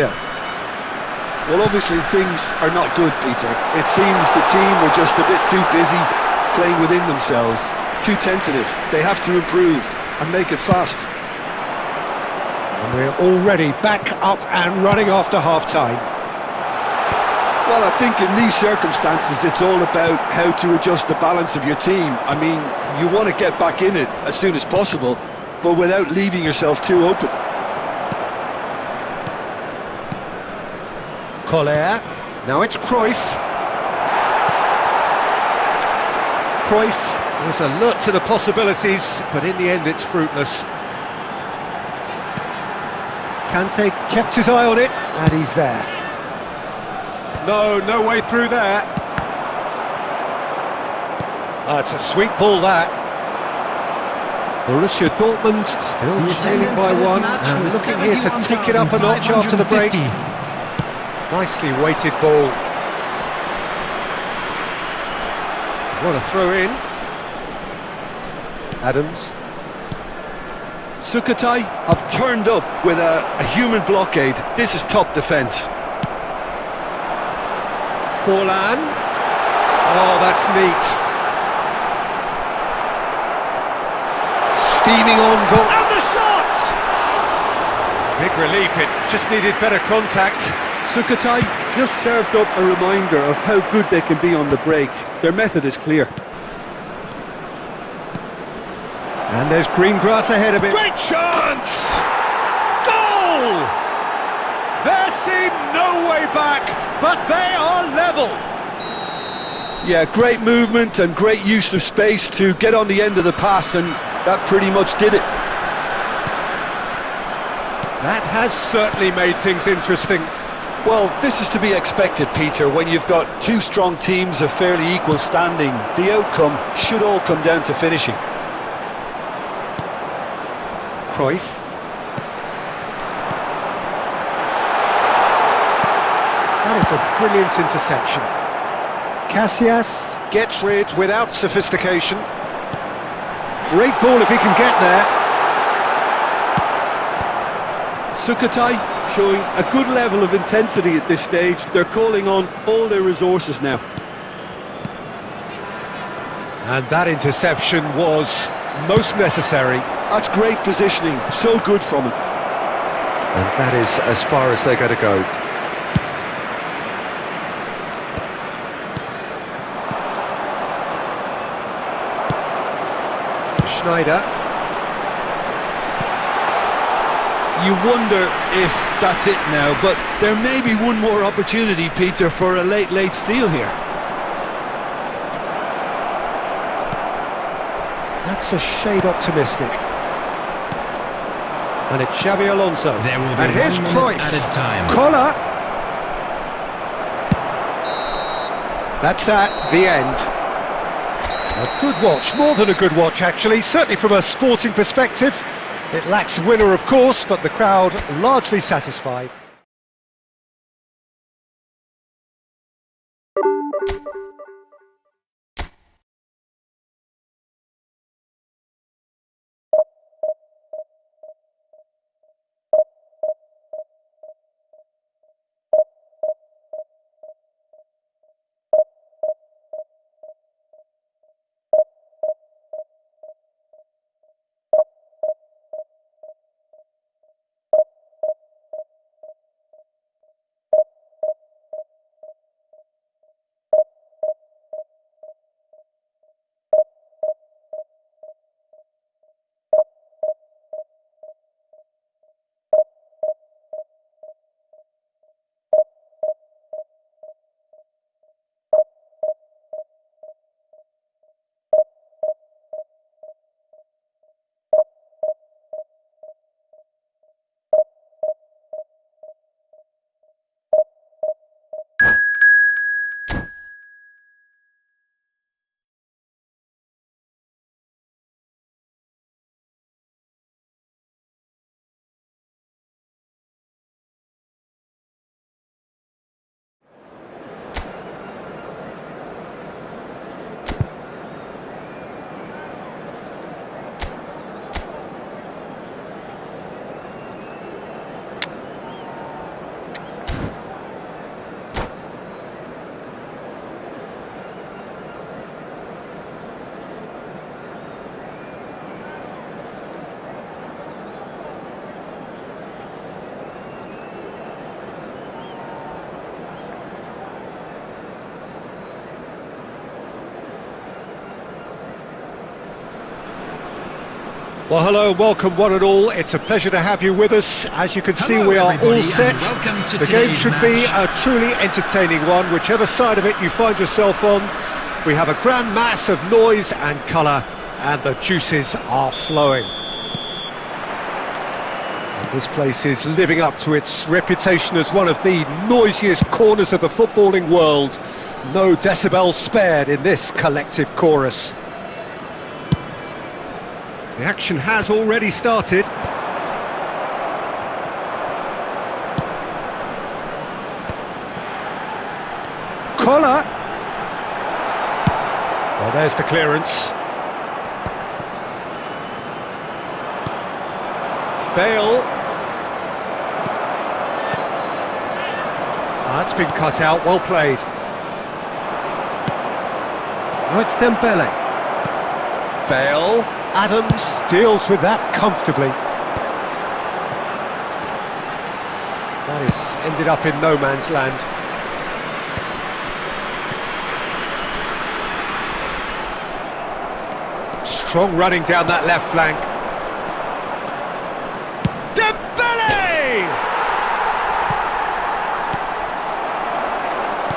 Well, obviously things are not good, Peter. It seems the team were just a bit too busy playing within themselves, too tentative. They have to improve and make it fast. And we're already back up and running after half-time. Well, I think in these circumstances it's all about how to adjust the balance of your team. I mean, you want to get back in it as soon as possible, but without leaving yourself too open. Koller. Now it's Cruyff. Cruyff is alert to the possibilities, but in the end it's fruitless. Kante kept his eye on it, and he's there. No way through there. It's a sweet ball, that. Borussia Dortmund still The trailing attendance by for this one, match and was looking here to take it up a notch after the break. 71,550. Nicely weighted ball. What a throw in. Adams. Sukhothai have turned up with a human blockade. This is top defence. Forlan. Oh, that's neat. Steaming on goal. And the shot! Big relief, it just needed better contact. Sukhothai just served up a reminder of how good they can be on the break. Their method is clear. And there's green grass ahead of it. Great chance! Goal! There seemed no way back, but they are level. Yeah, great movement and great use of space to get on the end of the pass, and that pretty much did it. That has certainly made things interesting. Well, this is to be expected, Peter. When you've got two strong teams of fairly equal standing, the outcome should all come down to finishing. Cruyff. That is a brilliant interception. Casillas gets rid without sophistication. Great ball if he can get there. Sukhothai showing a good level of intensity at this stage. They're calling on all their resources now. And that interception was most necessary. That's great positioning, so good from him. And that is as far as they're going to go. Schneider. You wonder if that's it now, but there may be one more opportunity, Peter, for a late steal here. That's a shade optimistic. And it's Xabi Alonso. There will be and here's 1 minute Cruyff. added time. Collar. That's that, the end. A good watch, more than a good watch actually, certainly from a sporting perspective. It lacks a winner of course, but the crowd largely satisfied. Well, hello, welcome one and all. It's a pleasure to have you with us. As you can see, Hello, we are everybody, all set. and welcome to The game today's should be match. a truly entertaining one, whichever side of it you find yourself on. We have a grand mass of noise and colour, and the juices are flowing. And This place is living up to its reputation as one of the noisiest corners of the footballing world. No decibels spared in this collective chorus. The action has already started. Collar. Well, there's the clearance. Bale. That's been cut out, well played. Oh, it's Dembele. Bale. Adams deals with that comfortably. That is ended up in no man's land. Strong running down that left flank. Dembele!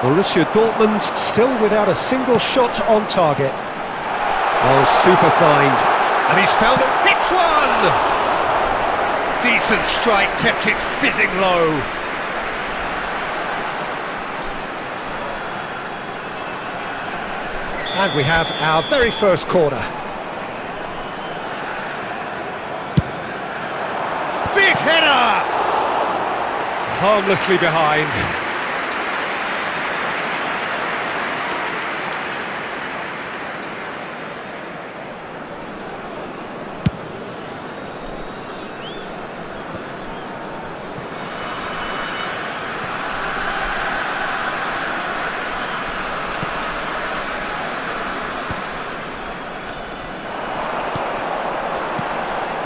Borussia Dortmund still without a single shot on target. Oh, super find. And he's found it. Hits one! Decent strike, kept it fizzing low. And we have our very first corner. Big header! Harmlessly behind.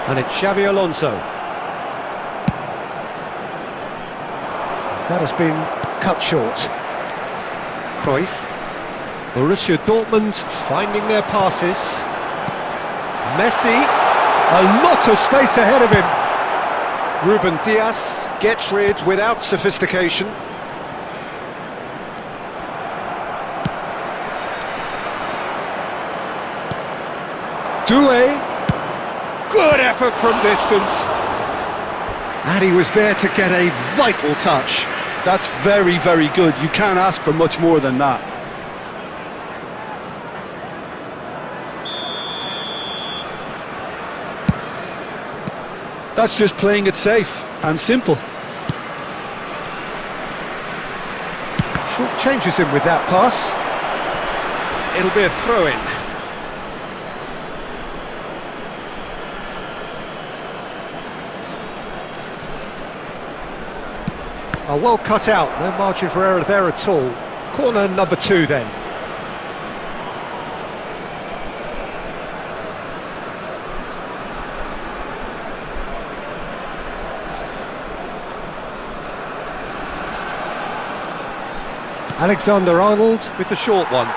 And it's Xavi Alonso. That has been cut short. Cruyff. Borussia Dortmund finding their passes. Messi. A lot of space ahead of him. Ruben Dias gets rid without sophistication. Doué. Good effort from distance. And he was there to get a vital touch. That's very, very good. You can't ask for much more than that. That's just playing it safe and simple. Short changes him with that pass. It'll be a throw-in. Oh, well cut out, no margin for error there at all. Corner number 2 then. Alexander-Arnold with the short one.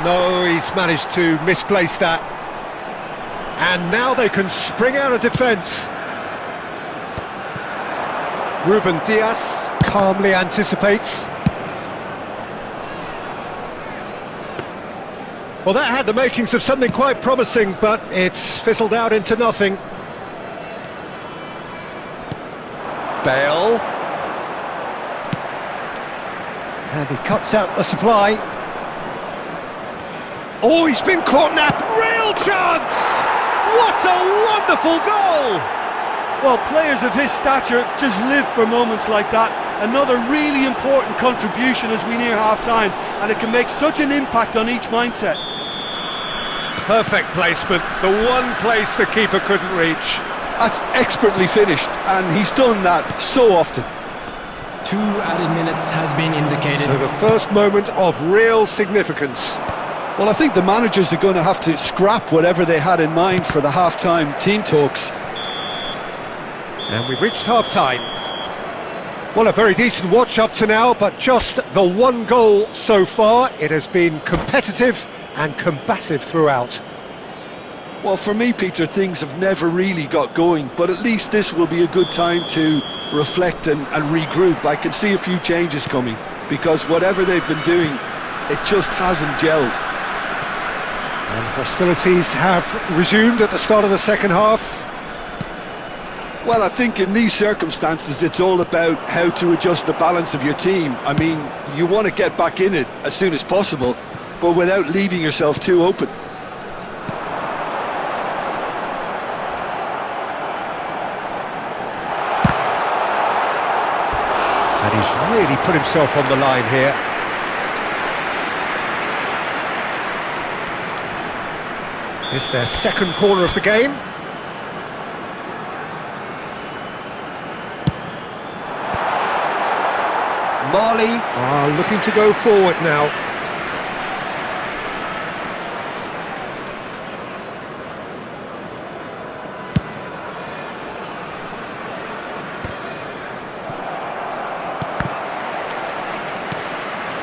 No, he's managed to misplace that. And now they can spring out of defence. Ruben Dias calmly anticipates. Well, that had the makings of something quite promising, but it's fizzled out into nothing. Bale. And he cuts out the supply. Oh, he's been caught napped. Real chance! What a wonderful goal! Well, players of his stature just live for moments like that. Another really important contribution as we near half-time, and it can make such an impact on each mindset. Perfect placement, the one place the keeper couldn't reach. That's expertly finished, and he's done that so often. 2 added minutes has been indicated. So the first moment of real significance. Well, I think the managers are going to have to scrap whatever they had in mind for the half-time team talks. And we've reached half-time. Well, a very decent watch up to now, but just the one goal so far. It has been competitive and combative throughout. Well, for me, Peter, things have never really got going, but at least this will be a good time to reflect and regroup. I can see a few changes coming, because whatever they've been doing, it just hasn't gelled. And hostilities have resumed at the start of the second half. Well, I think in these circumstances it's all about how to adjust the balance of your team. I mean, you want to get back in it as soon as possible, but without leaving yourself too open. And he's really put himself on the line here. It's their second corner of the game. Marley are looking to go forward now.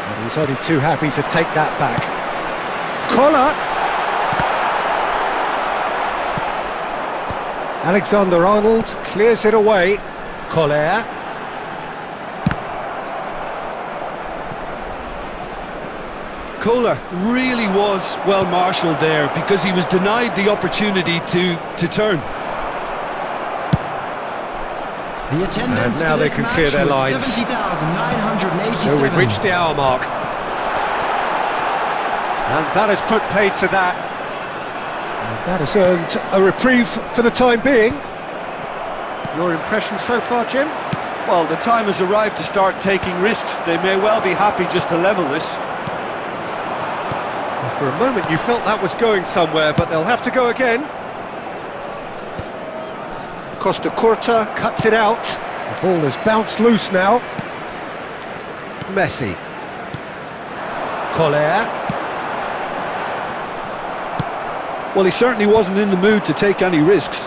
And he's only too happy to take that back. Collar! Alexander-Arnold clears it away. Collar. Kohler really was well marshalled there because he was denied the opportunity to turn. The attendance And now they can clear their lines. 70,987. So we've reached the hour mark. And that has put paid to that. And that has earned a reprieve for the time being. Your impression so far, Jim? Well, the time has arrived to start taking risks. They may well be happy just to level this. For a moment you felt that was going somewhere, but they'll have to go again. Costa Curta cuts it out. The ball has bounced loose now. Messi. Collar. Well, he certainly wasn't in the mood to take any risks.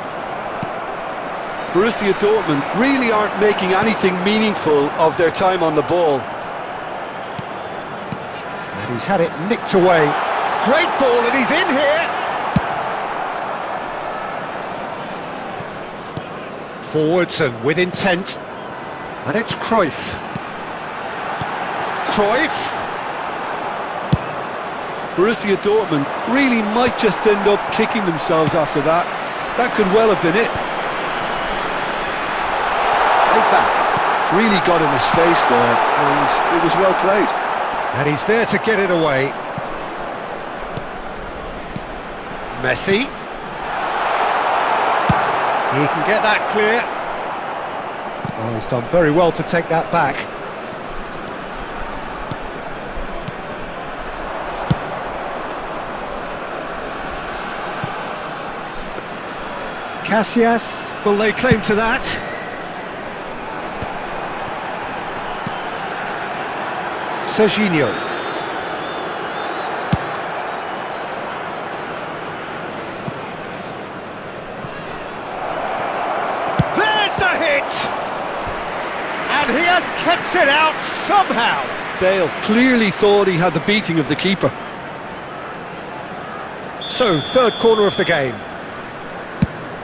Borussia Dortmund really aren't making anything meaningful of their time on the ball. And he's had it nicked away. Great ball, and he's in here! Forwards and with intent. And it's Cruyff. Cruyff! Borussia Dortmund really might just end up kicking themselves after that. That could well have been it. Right back. Really got in his face there, and it was well played. And he's there to get it away. Messi. He can get that clear. Oh, he's done very well to take that back. Casillas will lay claim to that. Serginho. There's the hit! And he has kept it out somehow. Bale clearly thought he had the beating of the keeper. So, third corner of the game.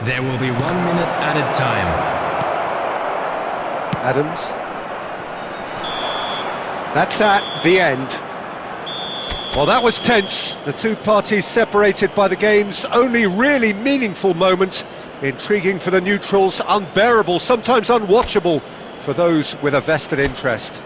There will be 1 minute added time. Adams. That's that, the end. Well, that was tense. The two parties separated by the game's only really meaningful moment. Intriguing for the neutrals, unbearable, sometimes unwatchable for those with a vested interest.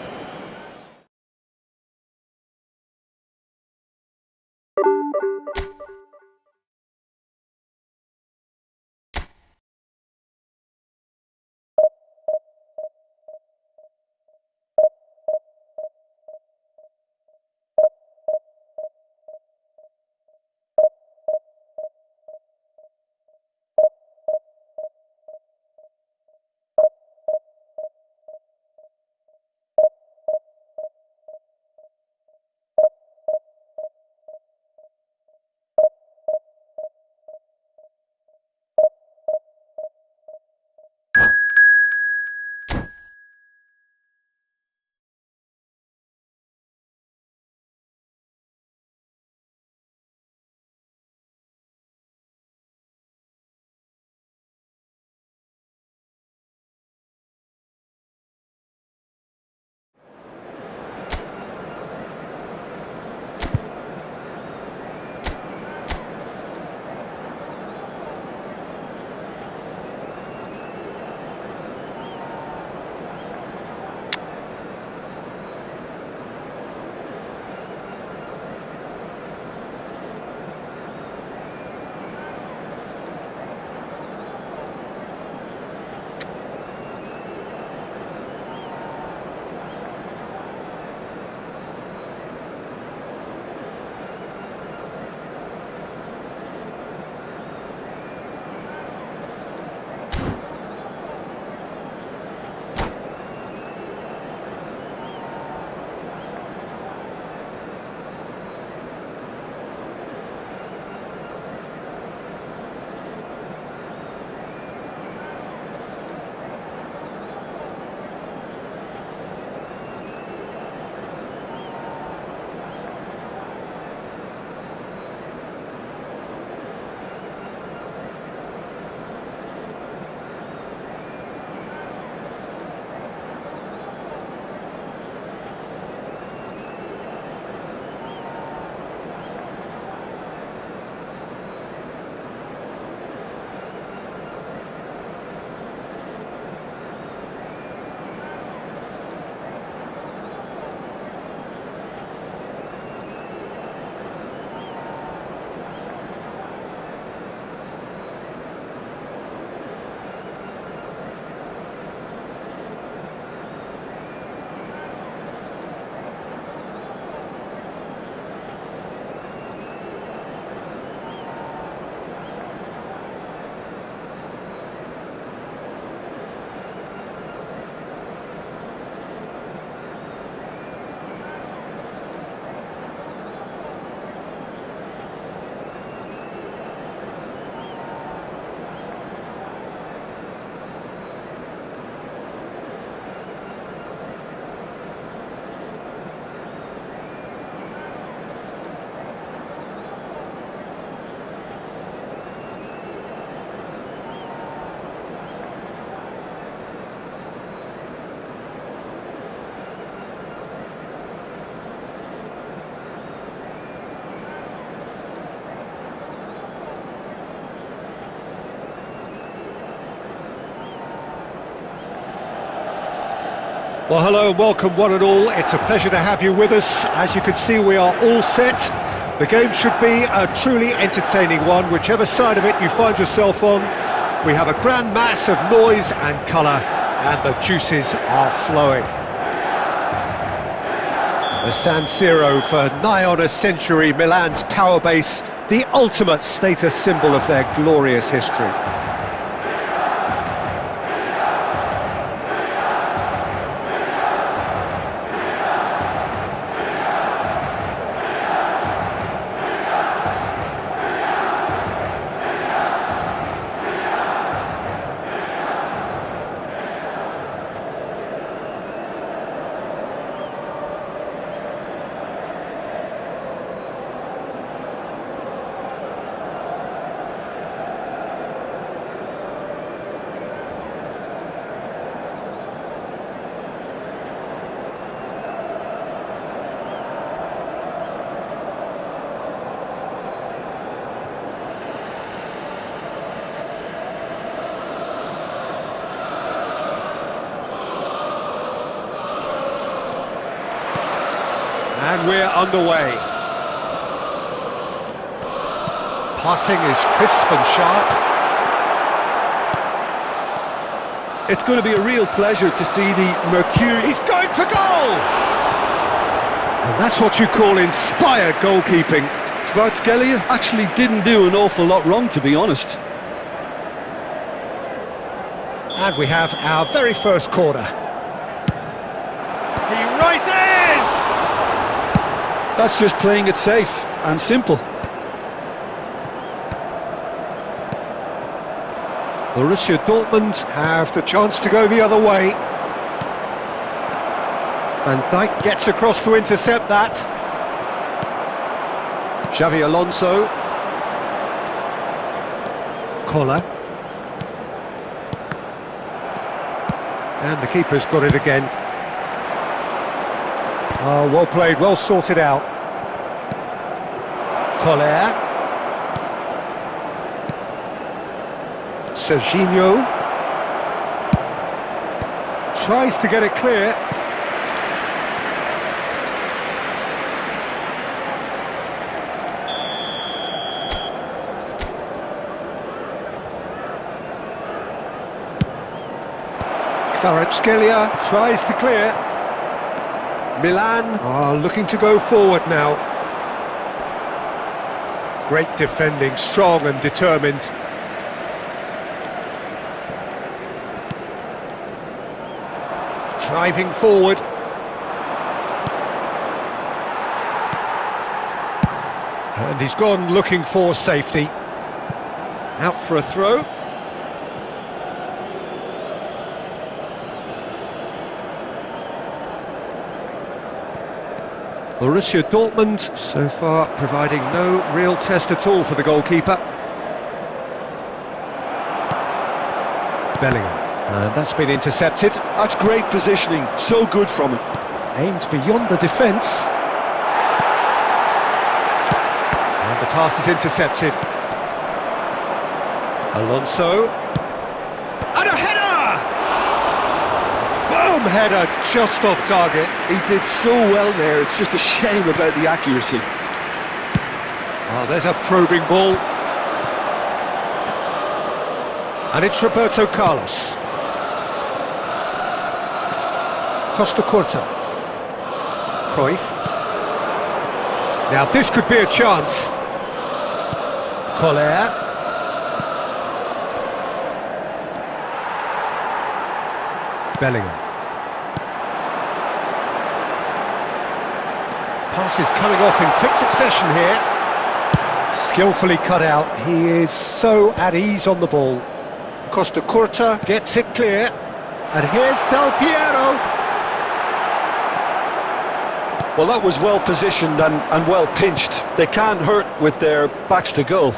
Well, hello and welcome one and all. It's a pleasure to have you with us. As you can see, we are all set. The game should be a truly entertaining one, whichever side of it you find yourself on. We have a grand mass of noise and colour, and the juices are flowing. The San Siro for nigh on a century, Milan's power base, the ultimate status symbol of their glorious history. And we're underway. Passing is crisp and sharp. It's going to be a real pleasure to see the Mercury. He's going for goal! And that's what you call inspired goalkeeping. Kvaratskhelia actually didn't do an awful lot wrong, to be honest. And we have our very first corner. He rises! That's just playing it safe and simple. Borussia Dortmund have the chance to go the other way. Van Dijk gets across to intercept that. Xavi Alonso. Collar. And the keeper's got it again. Oh, well played, well sorted out. Collar. Serginho. Tries to get it clear. Kvaratskhelia tries to clear. Milan are looking to go forward now. Great defending, strong and determined. Driving forward. And he's gone looking for safety. Out for a throw. Borussia Dortmund, so far, providing no real test at all for the goalkeeper. Bellingham, and that's been intercepted. That's great positioning, so good from him. Aimed beyond the defence. And the pass is intercepted. Alonso. And a header! Firm header, just off target. He did so well there, it's just a shame about the accuracy. Oh, there's a probing ball. And it's Roberto Carlos. Costa Curta. Cruyff. Now this could be a chance. Collar. Bellingham. Pass is coming off in quick succession here. Skillfully cut out. He is so at ease on the ball. Costa Curta gets it clear. And here's Del Piero. Well, that was well positioned and well pinched. They can't hurt with their backs to goal.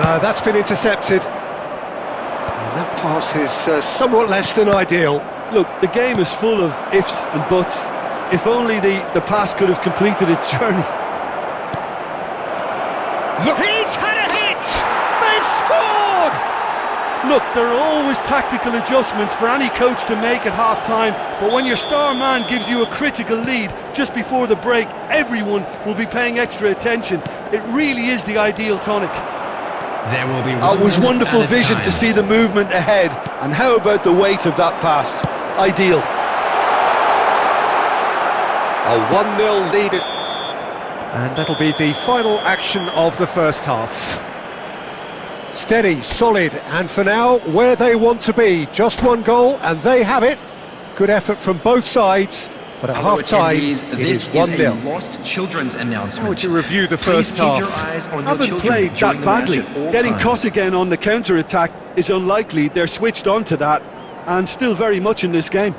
No, that's been intercepted. And that pass is somewhat less than ideal. Look, the game is full of ifs and buts. If only the pass could have completed its journey. Look, he's had a hit! They've scored! Look, there are always tactical adjustments for any coach to make at half-time, but when your star man gives you a critical lead just before the break, everyone will be paying extra attention. It really is the ideal tonic. There will be It was wonderful vision to see the movement ahead, and how about the weight of that pass? Ideal. A 1-0 lead. And that'll be the final action of the first half. Steady, solid, and for now, where they want to be. Just one goal, and they have it. Good effort from both sides, but at half-time, it is 1-0. Lost children's announcement. How would you review the first half? Haven't played that badly. Getting caught again on the counter-attack is unlikely. They're switched on to that, and still very much in this game.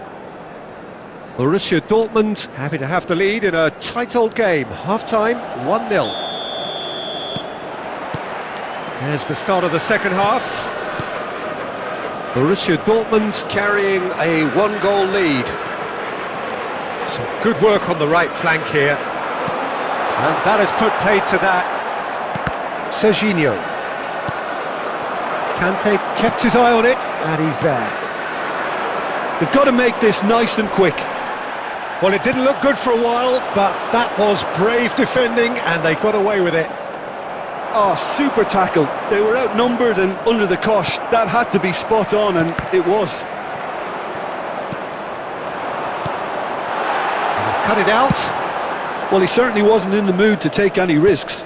Borussia Dortmund happy to have the lead in a tight old game. Half-time, 1-0. There's the start of the second half. Borussia Dortmund carrying a 1-goal lead. Some good work on the right flank here. And that has put paid to that. Serginho. Kante kept his eye on it, and he's there. They've got to make this nice and quick. Well, it didn't look good for a while, but that was brave defending, and they got away with it. Oh, super tackle. They were outnumbered and under the cosh. That had to be spot on, and it was. He's cut it out. Well, he certainly wasn't in the mood to take any risks.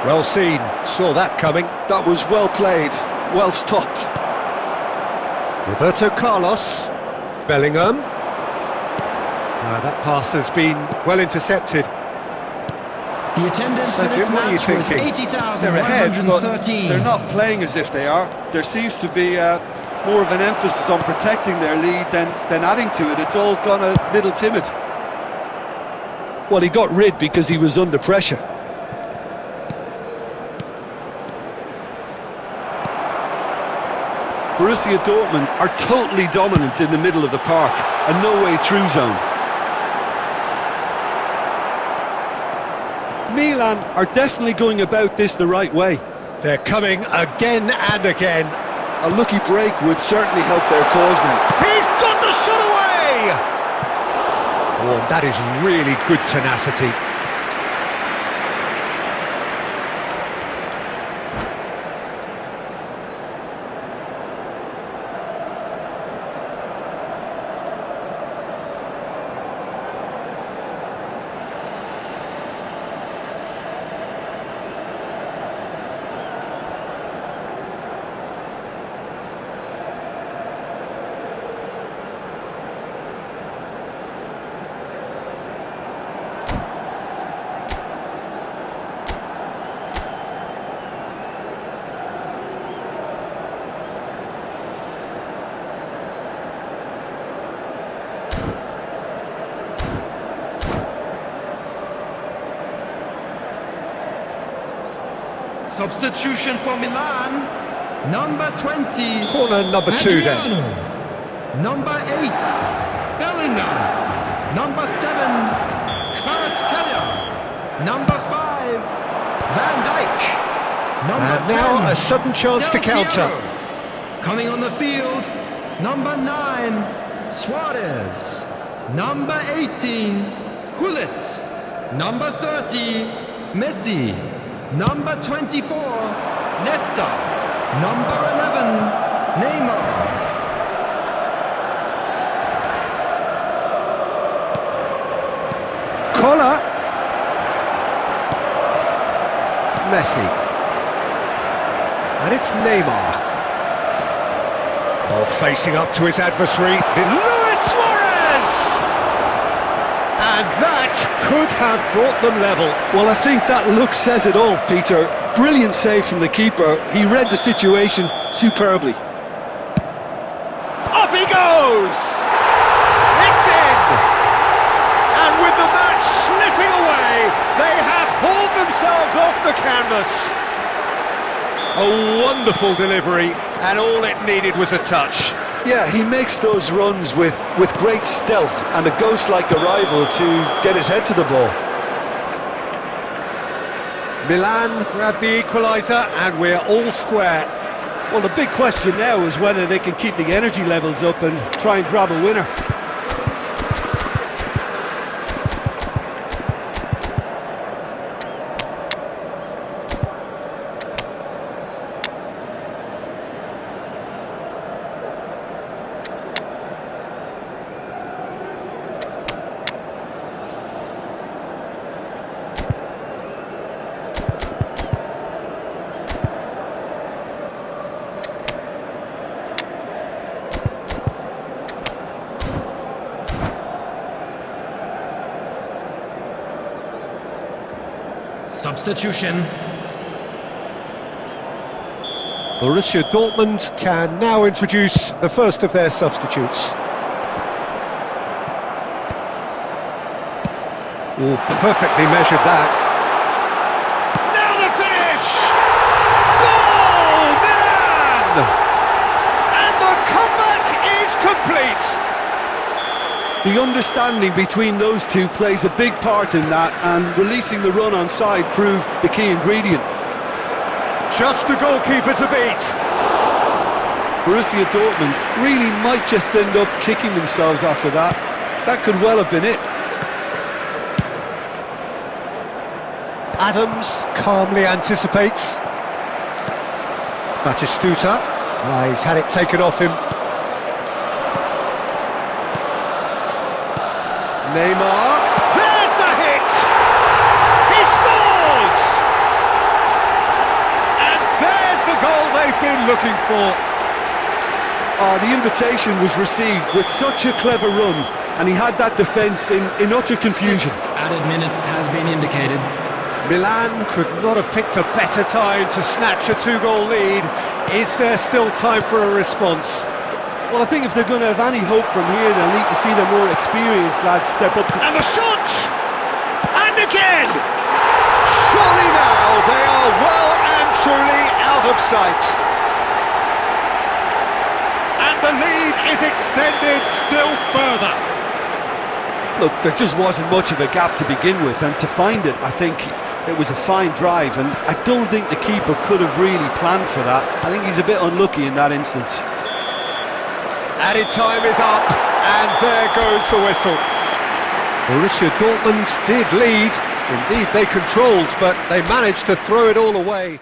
Well seen, saw that coming. That was well played, well stopped. Roberto Carlos, Bellingham. That pass has been well intercepted. The attendance So, for this Jim, what are you match was thinking? 80,113. They're ahead, but they're not playing as if they are. There seems to be more of an emphasis on protecting their lead than adding to it. It's all gone a little timid. Well, he got rid because he was under pressure. Borussia Dortmund are totally dominant in the middle of the park, a no-way-through zone. Milan are definitely going about this the right way. They're coming again and again. A lucky break would certainly help their cause now. He's got the shot away! Oh, that is really good tenacity. Substitution for Milan, number 20. Corner number 2 then. Adriano. Number 8, Bellingham. Number 7, Kvaratskhelia. Number 5, Van Dijk. Number And now 10, a sudden chance to Del counter. Piero. Coming on the field, number 9, Suarez. Number 18, Gullit. Number 30, Messi. Number 24, Nesta. Number 11, Neymar. Collar. Messi. And it's Neymar. Oh, facing up to his adversary, Luis Suarez! And that could have brought them level. Well, I think that look says it all, Peter. Brilliant save from the keeper. He read the situation superbly. Up he goes! It's in! And with the match slipping away, they have hauled themselves off the canvas. A wonderful delivery, and all it needed was a touch. Yeah, he makes those runs with great stealth and a ghost-like arrival to get his head to the ball. Milan grab the equaliser and we're all square. Well, the big question now is whether they can keep the energy levels up and try and grab a winner. Substitution. Borussia Dortmund can now introduce the first of their substitutes. Oh, perfectly measured that. Now the finish! Goal, Milan! And the comeback is complete! The understanding between those two plays a big part in that, and releasing the run on side proved the key ingredient. Just the goalkeeper to beat. Borussia Dortmund really might just end up kicking themselves after that. That could well have been it. Adams calmly anticipates. Batistuta. He's had it taken off him. Neymar. There's the hit! He scores! And there's the goal they've been looking for. The invitation was received with such a clever run, and he had that defence in utter confusion. Added minutes has been indicated. Milan could not have picked a better time to snatch a two-goal lead. Is there still time for a response? Well, I think if they're going to have any hope from here, they'll need to see the more experienced lads step up to... And the shot! And again! Surely now they are well and truly out of sight. And the lead is extended still further. Look, there just wasn't much of a gap to begin with, and to find it, I think it was a fine drive, and I don't think the keeper could have really planned for that. I think he's a bit unlucky in that instance. Added time is up, and there goes the whistle. Borussia Dortmund did lead, indeed they controlled, but they managed to throw it all away.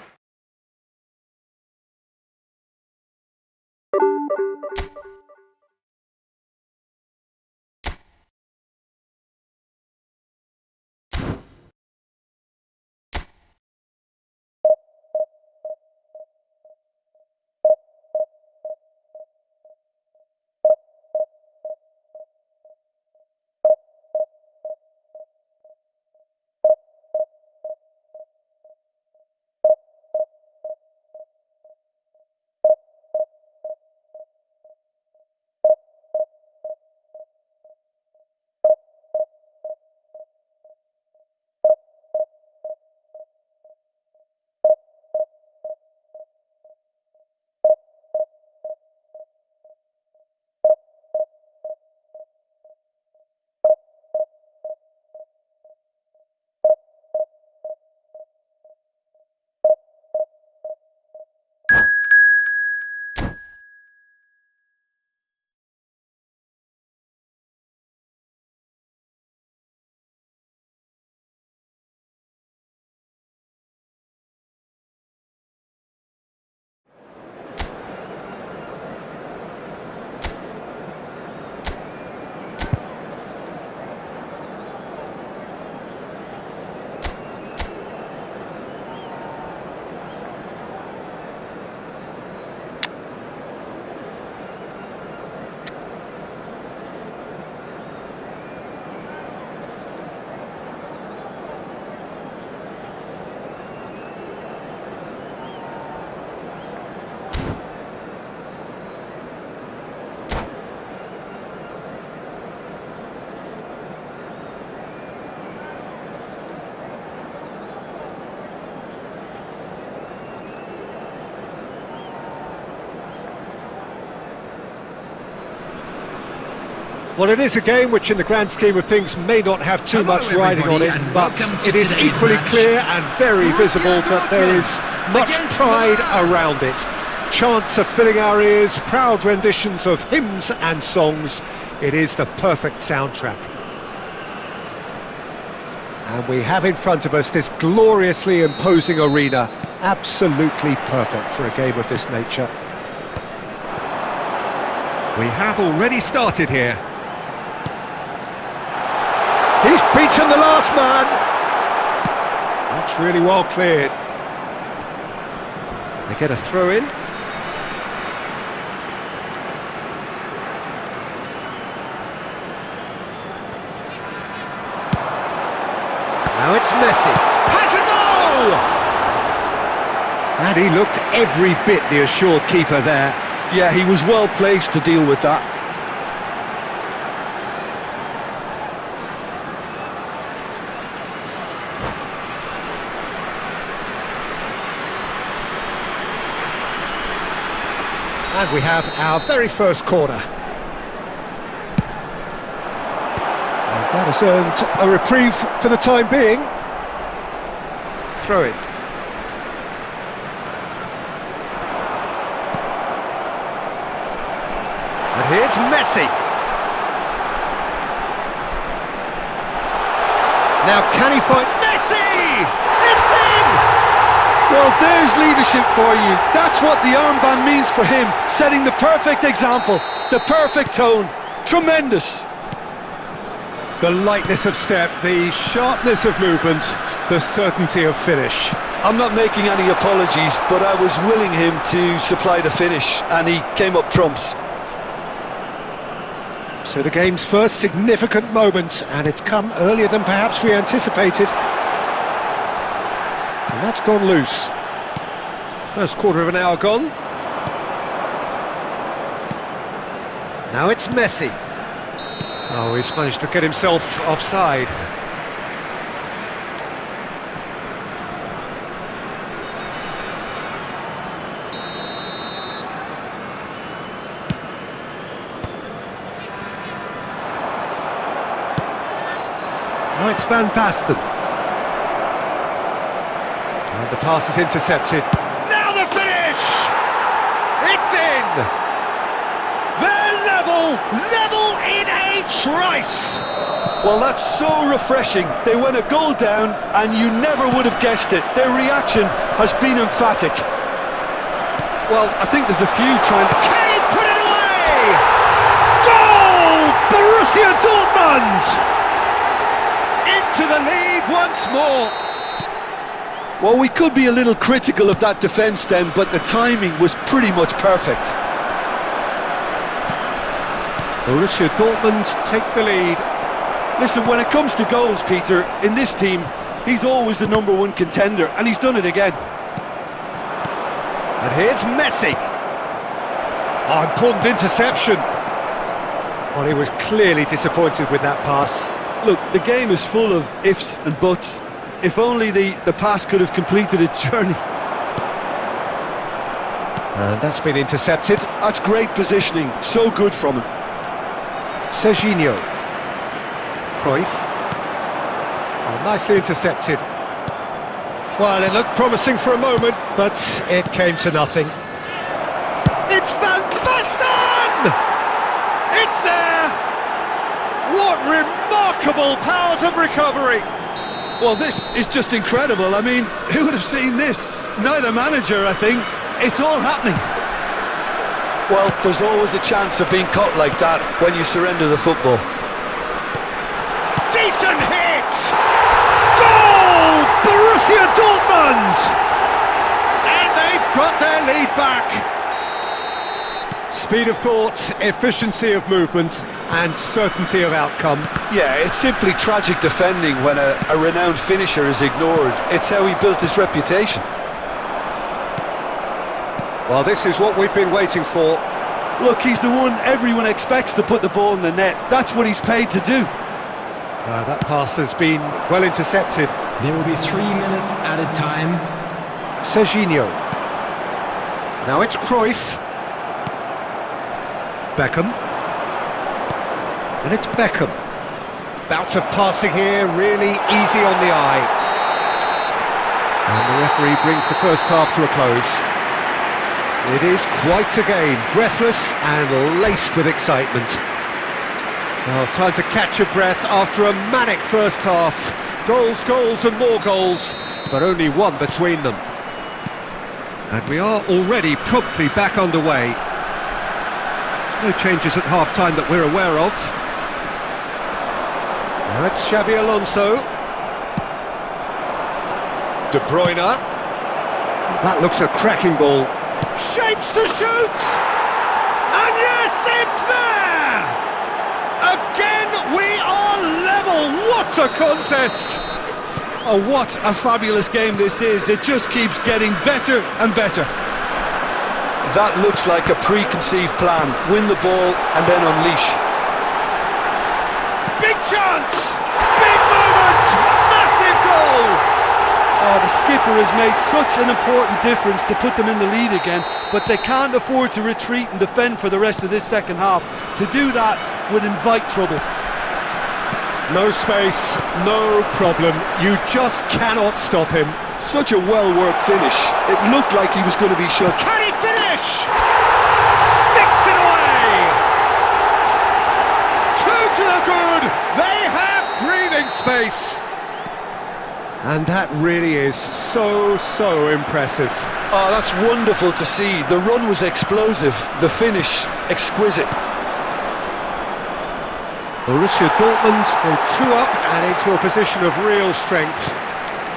Well, it is a game which in the grand scheme of things may not have too Hello, much riding on everybody, it, and but welcome to it is today's equally match. clear and very visible that there is much against pride Milan. around it. Chants are filling our ears, proud renditions of hymns and songs. It is the perfect soundtrack. And we have in front of us this gloriously imposing arena, absolutely perfect for a game of this nature. We have already started here. He's beaten the last man. That's really well cleared. They get a throw in. Now it's Messi. Has a goal! And he looked every bit the assured keeper there. Yeah, he was well placed to deal with that. And we have our very first corner. And that has earned a reprieve for the time being. Throw in. And here's Messi. Now can he find Messi? It's in! Well, there's leadership for you. That's what the armband means for him, setting the perfect example, the perfect tone. Tremendous. The lightness of step, the sharpness of movement, the certainty of finish. I'm not making any apologies, but I was willing him to supply the finish, and he came up trumps. So the game's first significant moment, and it's come earlier than perhaps we anticipated. And that's gone loose. First quarter of an hour gone. Now it's Messi. Oh, he's managed to get himself offside. Now it's Van Basten. And the pass is intercepted. Now the finish! It's in! They're level in a trice! Well, that's so refreshing. They went a goal down, and you never would have guessed it. Their reaction has been emphatic. Well, I think there's a few trying to... Can he put it away? Goal! Borussia Dortmund! Into the lead once more. Well, we could be a little critical of that defence then, but the timing was pretty much perfect. Borussia Dortmund take the lead. Listen, when it comes to goals, Peter, in this team, he's always the #1 contender, and he's done it again. And here's Messi. Oh, important interception. Well, he was clearly disappointed with that pass. Look, the game is full of ifs and buts. If only the pass could have completed its journey. And that's been intercepted. That's great positioning, so good from him. Serginho. Cruyff. Oh, nicely intercepted. Well, it looked promising for a moment, but it came to nothing. It's Van Basten! It's there! What remarkable powers of recovery! Well, this is just incredible. I mean, who would have seen this? Neither manager, I think. It's all happening. Well, there's always a chance of being caught like that when you surrender the football. Decent hit! Goal! Borussia Dortmund! And they've got their lead back. Speed of thought, efficiency of movement, and certainty of outcome. Yeah, it's simply tragic defending when a renowned finisher is ignored. It's how he built his reputation. Well, this is what we've been waiting for. Look, he's the one everyone expects to put the ball in the net. That's what he's paid to do. That pass has been well intercepted. There will be 3 minutes added time. Serginho. Now it's Cruyff. Beckham. And it's Beckham. Bout of passing here, really easy on the eye. And the referee brings the first half to a close. It is quite a game, breathless and laced with excitement. Well, time to catch your breath after a manic first half. Goals, goals and more goals, but only one between them. And we are already promptly back underway. No changes at half-time that we're aware of. Now it's Xabi Alonso. De Bruyne. That looks a cracking ball. Shapes to shoot! And yes, it's there! Again, we are level! What a contest! Oh, what a fabulous game this is. It just keeps getting better and better. That looks like a preconceived plan. Win the ball and then unleash. Big chance! Big moment! Massive goal! Oh, the skipper has made such an important difference to put them in the lead again, but they can't afford to retreat and defend for the rest of this second half. To do that would invite trouble. No space, no problem. You just cannot stop him. Such a well-worked finish. It looked like he was going to be shut. Can he finish? Sticks it away! Two to the good! They have breathing space! And that really is so impressive. Oh, that's wonderful to see. The run was explosive, the finish exquisite. Borussia Dortmund go 2 up and into a position of real strength.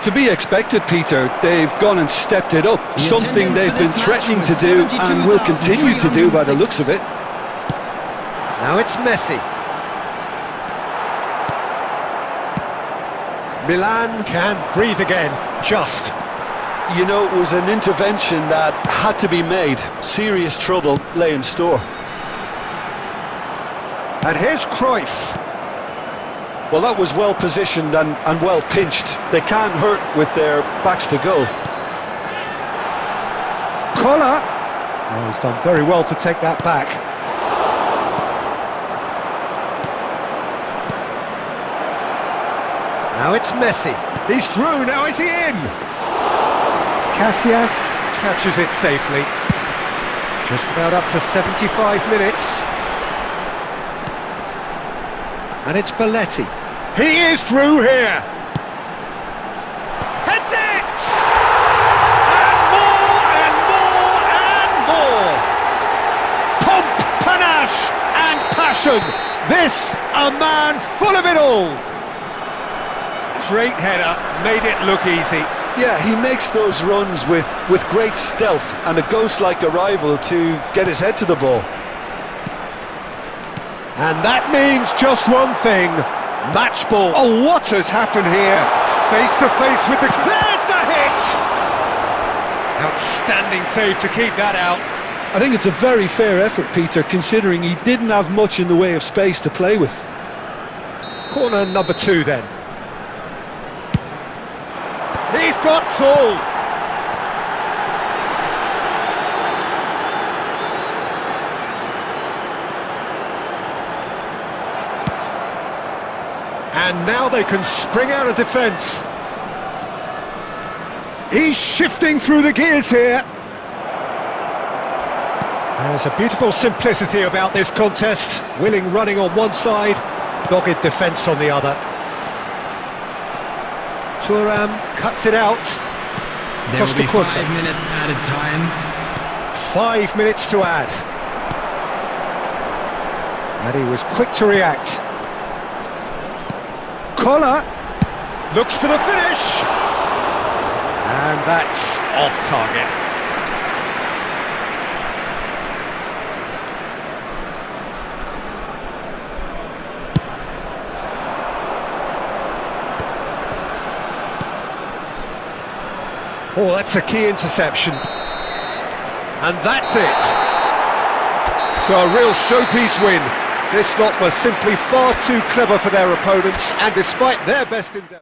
To be expected, Peter. They've gone and stepped it up, something they've been threatening to do and will continue to do by the looks of it. Now it's Messi. Milan can breathe again, just. You know, it was an intervention that had to be made. Serious trouble lay in store. And here's Cruyff. Well, that was well positioned and well pinched. They can't hurt with their backs to goal. Collar. Oh, he's done very well to take that back. Now it's Messi. He's through, now is he in? Casillas catches it safely. Just about up to 75 minutes. And it's Balletti. He is through here! Heads it! And more and more and more! Pomp, panache and passion! This, a man full of it all! Great header, made it look easy. Yeah, he makes those runs with great stealth and a ghost-like arrival to get his head to the ball. And that means just one thing, match ball. Oh, what has happened here? Face to face with the... There's the hit! Outstanding save to keep that out. I think it's a very fair effort, Peter, considering he didn't have much in the way of space to play with. Corner number 2 then. He's got tall. And now they can spring out of defence. He's shifting through the gears here. There's a beautiful simplicity about this contest. Willing running on one side, dogged defence on the other. Thuram cuts it out. There will be 5 minutes added time. 5 minutes to add. And he was quick to react. Collar looks for the finish. And that's off target. Oh, that's a key interception. And that's it. So a real showpiece win. This lot were simply far too clever for their opponents, and despite their best endeavour...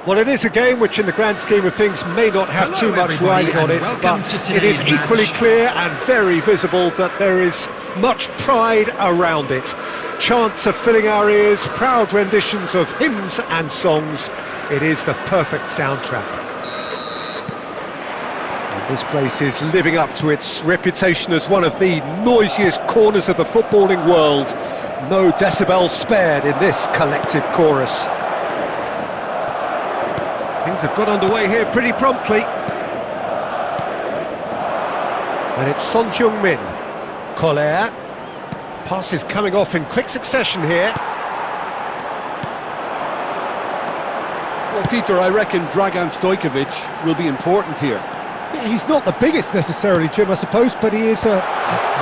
Well, it is a game which in the grand scheme of things may not have too much riding on it, but it is equally clear and very visible that there is much pride around it. Chants are filling our ears, proud renditions of hymns and songs. It is the perfect soundtrack. And this place is living up to its reputation as one of the noisiest corners of the footballing world. No decibels spared in this collective chorus. Things have got underway here pretty promptly. And it's Son Heung-min. Collier. Passes coming off in quick succession here. Well, Peter, I reckon Dragan Stojkovic will be important here. He's not the biggest necessarily, Jim, I suppose, but he is a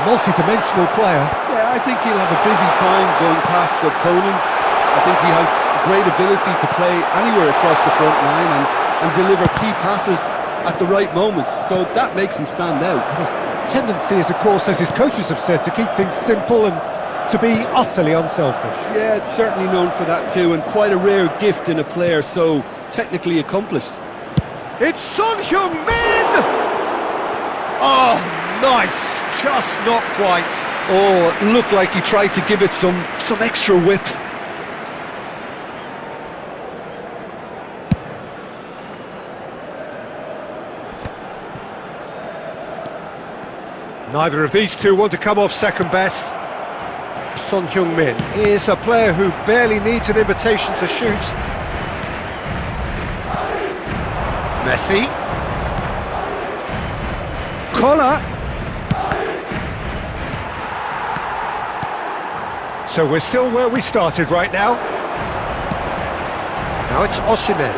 multi-dimensional player. Yeah, I think he'll have a busy time going past opponents. I think he has great ability to play anywhere across the front line and deliver key passes at the right moments, so that makes him stand out. And his tendency is, of course, as his coaches have said, to keep things simple and to be utterly unselfish. Yeah, it's certainly known for that too, and quite a rare gift in a player so technically accomplished. It's Son Heung-min! Oh, nice, just not quite. Oh, it looked like he tried to give it some extra whip. Neither of these two want to come off second best. Son Heung-min is a player who barely needs an invitation to shoot. Messi. Collar. So we're still where we started right now. Now it's Osimhen.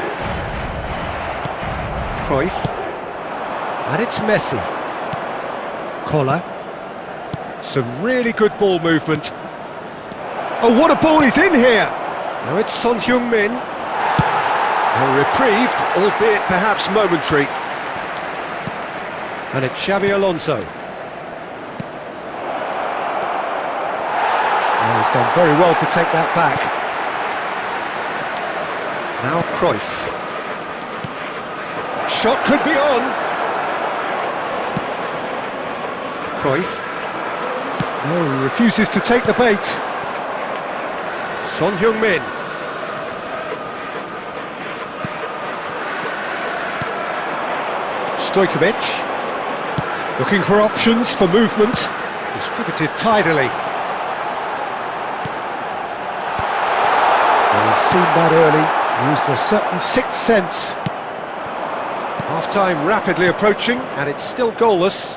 Cruyff. And it's Messi. Collar. Some really good ball movement. Oh, what a ball is in here! Now it's Son Heung-min. A reprieve, albeit perhaps momentary. And it's Xabi Alonso. Oh, he's done very well to take that back. Now Cruyff. Shot could be on. Cruyff. No, he refuses to take the bait. Son Heung-min. Stojkovic. Looking for options for movement. Distributed tidily. Well, he's seen that early. Used a certain sixth sense. Half-time rapidly approaching, and it's still goalless.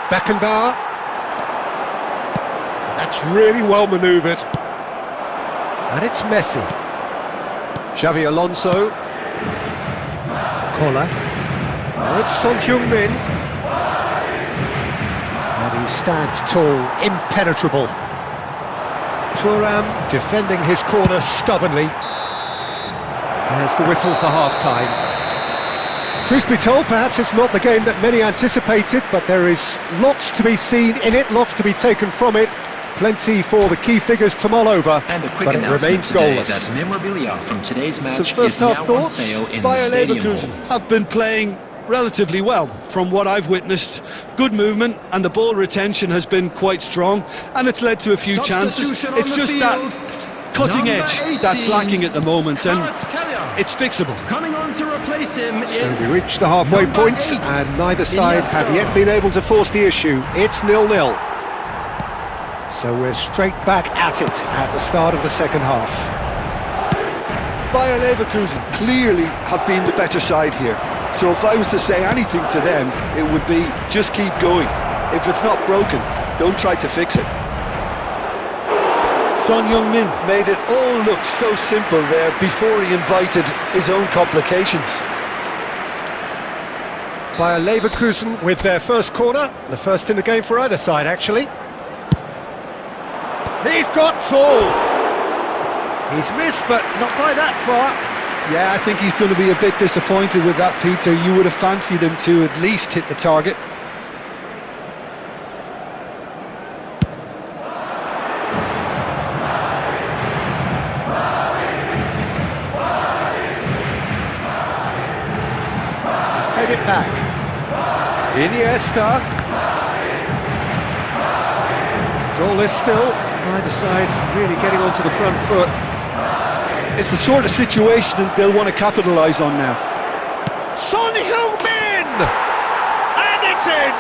Beckenbauer. That's really well manoeuvred. And it's Messi. Xabi Alonso. Collar. Now it's Son Heung-min. And he stands tall, impenetrable. Thuram defending his corner stubbornly. There's the whistle for half-time. Truth be told, perhaps it's not the game that many anticipated, but there is lots to be seen in it, lots to be taken from it. Plenty for the key figures to mull over, but it remains goalless. That memorabilia from today's match Some first half thoughts? Bayer Leverkusen have been playing relatively well from what I've witnessed. Good movement and the ball retention has been quite strong, and it's led to a few chances. It's just that cutting edge that's lacking at the moment, and it's fixable. Coming on to replace him So we reach the halfway point, and neither side have yet been able to force the issue. It's 0-0. So we're straight back at it at the start of the second half. Bayer Leverkusen clearly have been the better side here. So if I was to say anything to them, it would be just keep going. If it's not broken, don't try to fix it. Son Heung-min made it all look so simple there before he invited his own complications. Bayer Leverkusen with their first corner, the first in the game for either side actually. He's got tall. He's missed, but not by that far. Yeah, I think he's going to be a bit disappointed with that, Peter. You would have fancied him to at least hit the target. Iniesta. Goalless still. Neither side really getting onto the front foot. It's the sort of situation that they'll want to capitalise on now. Son Heung-min! And it's in!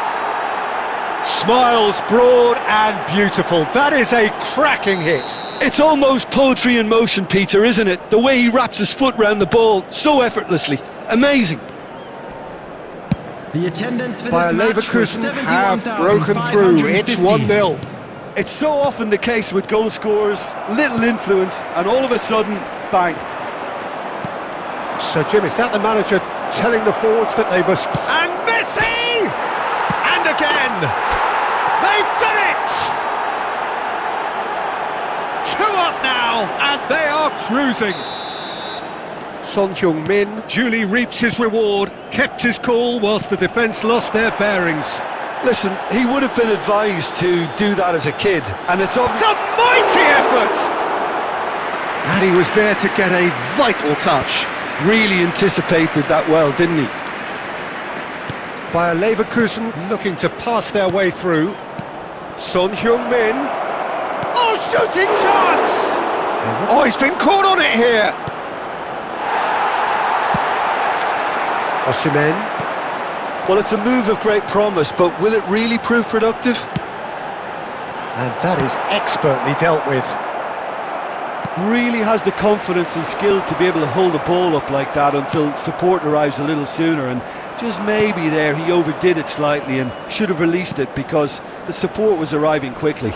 Smiles broad and beautiful. That is a cracking hit. It's almost poetry in motion, Peter, isn't it? The way he wraps his foot round the ball so effortlessly. Amazing. The attendance for Bayer this match was Leverkusen have broken through. It's 1-0. It's so often the case with goal scorers, little influence, and all of a sudden, bang. So, Jim, is that the manager telling the forwards that they must... And Messi! And again! They've done it! 2 up now, and they are cruising. Son Heung-min duly reaped his reward, kept his cool whilst the defence lost their bearings. Listen, he would have been advised to do that as a kid, and it's obvious. It's a mighty effort! And he was there to get a vital touch. Really anticipated that well, didn't he? Bayer Leverkusen looking to pass their way through. Son Heung-min. Oh, shooting chance! Oh, he's been caught on it here. Osimhen. Well, it's a move of great promise, but will it really prove productive? And that is expertly dealt with. Really has the confidence and skill to be able to hold the ball up like that until support arrives a little sooner, and just maybe there he overdid it slightly and should have released it because the support was arriving quickly.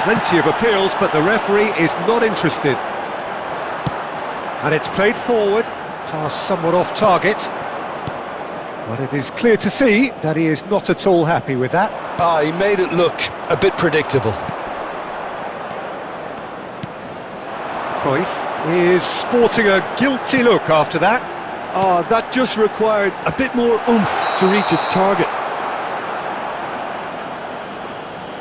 Plenty of appeals, but the referee is not interested. And it's played forward, pass somewhat off target. But it is clear to see that he is not at all happy with that. He made it look a bit predictable. Cruyff is sporting a guilty look after that. That just required a bit more oomph to reach its target.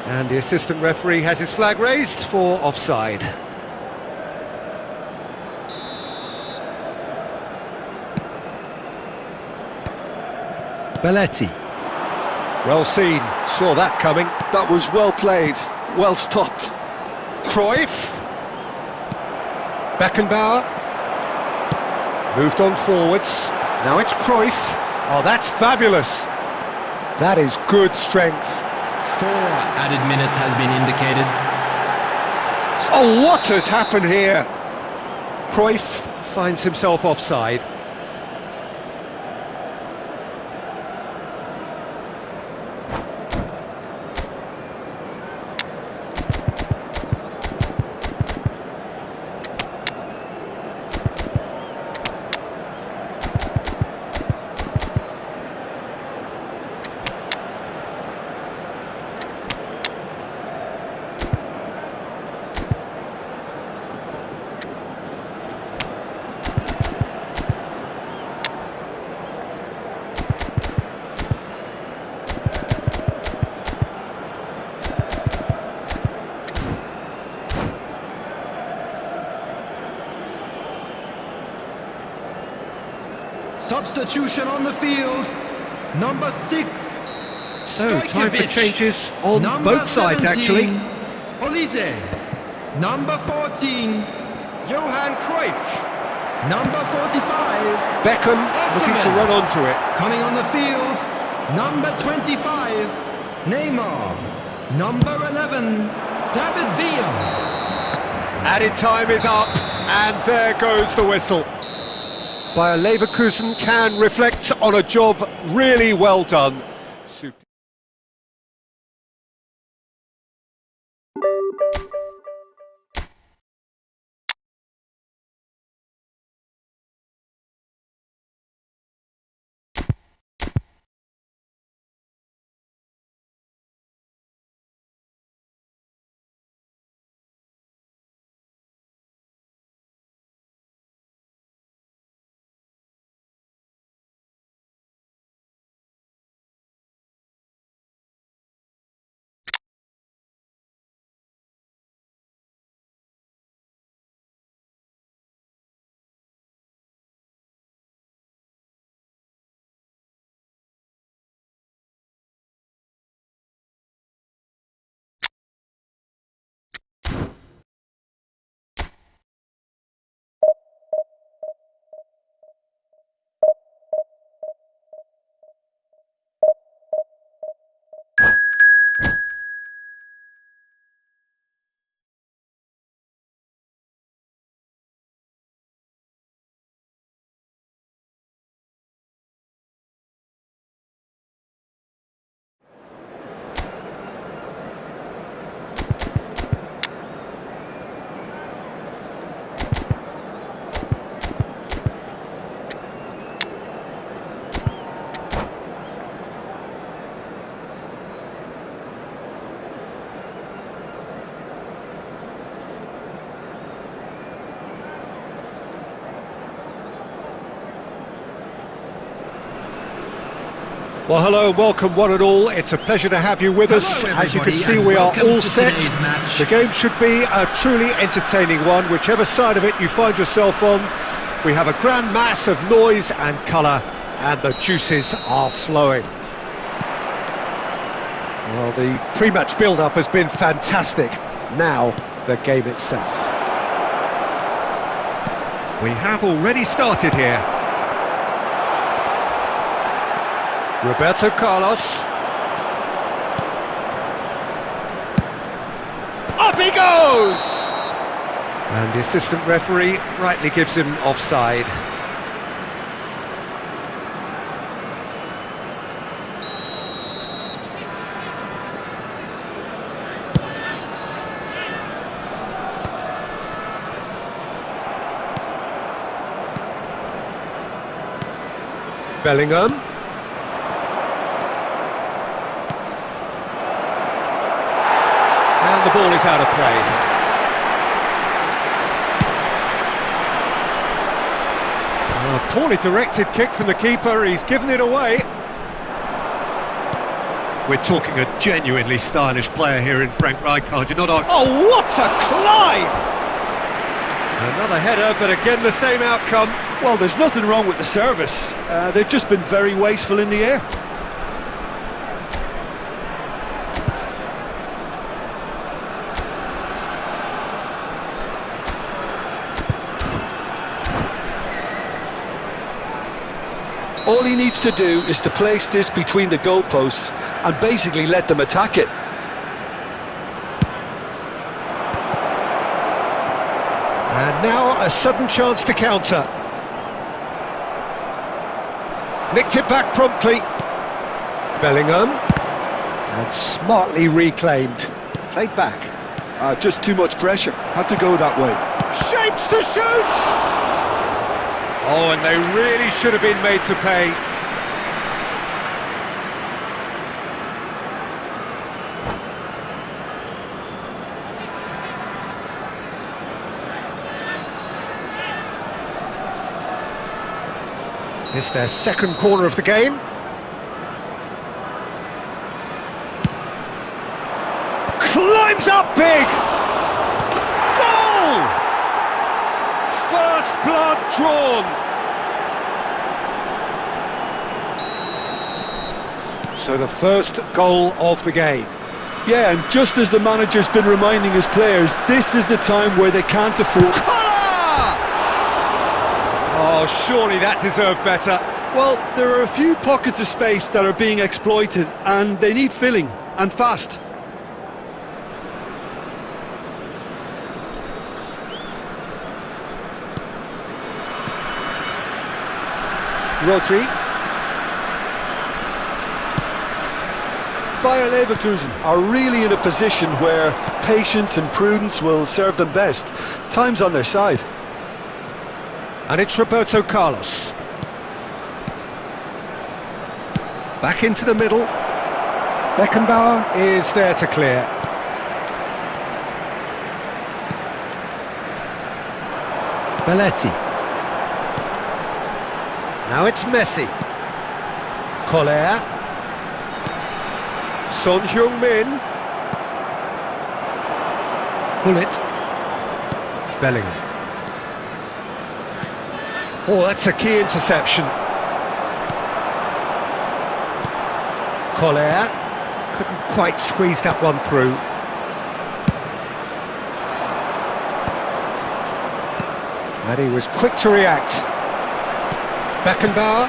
And the assistant referee has his flag raised for offside. Belletti. Well seen, saw that coming. That was well played, well stopped. Cruyff. Beckenbauer. Moved on forwards. Now it's Cruyff. Oh, that's fabulous. That is good strength. 4 added minutes has been indicated. Oh, what has happened here? Cruyff finds himself offside. Substitution on the field, number 6. So, time for Stojkovic. changes on Number both sides, 17, actually. Olise. Number 14, Johan Cruyff. Number 45, Beckham looking to Osimhen. run onto it. Coming on the field, number 25, Neymar. Number 11, David Villa. Added time is up, and there goes the whistle. Bayer Leverkusen can reflect on a job really well done. Super. Well, hello and welcome one and all. It's a pleasure to have you with us. Hello, As you can everybody, see, and we are welcome all to set. today's match. The game should be a truly entertaining one, whichever side of it you find yourself on. We have a grand mass of noise and colour, and the juices are flowing. Well, the pre-match build-up has been fantastic. Now, the game itself. We have already started here. Roberto Carlos. Up he goes! And the assistant referee rightly gives him offside. Bellingham. And the ball is out of play. A poorly directed kick from the keeper, he's given it away. We're talking a genuinely stylish player here in Frank Rijkaard, you're not arguing. Oh, what a climb! Another header, but again the same outcome. Well, there's nothing wrong with the service. They've just been very wasteful in the air. All he needs to do is to place this between the goalposts and basically let them attack it. And now a sudden chance to counter. Nicked it back promptly. Bellingham. And smartly reclaimed. Played back. Just too much pressure. Had to go that way. Shapes to shoot! Oh, and they really should have been made to pay. It's their second corner of the game. Climbs up big! Goal! First blood drawn. So the first goal of the game. Yeah, and just as the manager's been reminding his players, this is the time where they can't afford... Oh, surely that deserved better. Well, there are a few pockets of space that are being exploited, and they need filling, and fast. Rodri. Bayer Leverkusen are really in a position where patience and prudence will serve them best. Time's on their side. And it's Roberto Carlos. Back into the middle. Beckenbauer is there to clear. Belletti. Now it's Messi. Koller. Son Heung-min. Hullet. Bellingham. Oh, that's a key interception. Koller couldn't quite squeeze that one through. And he was quick to react. Beckenbauer.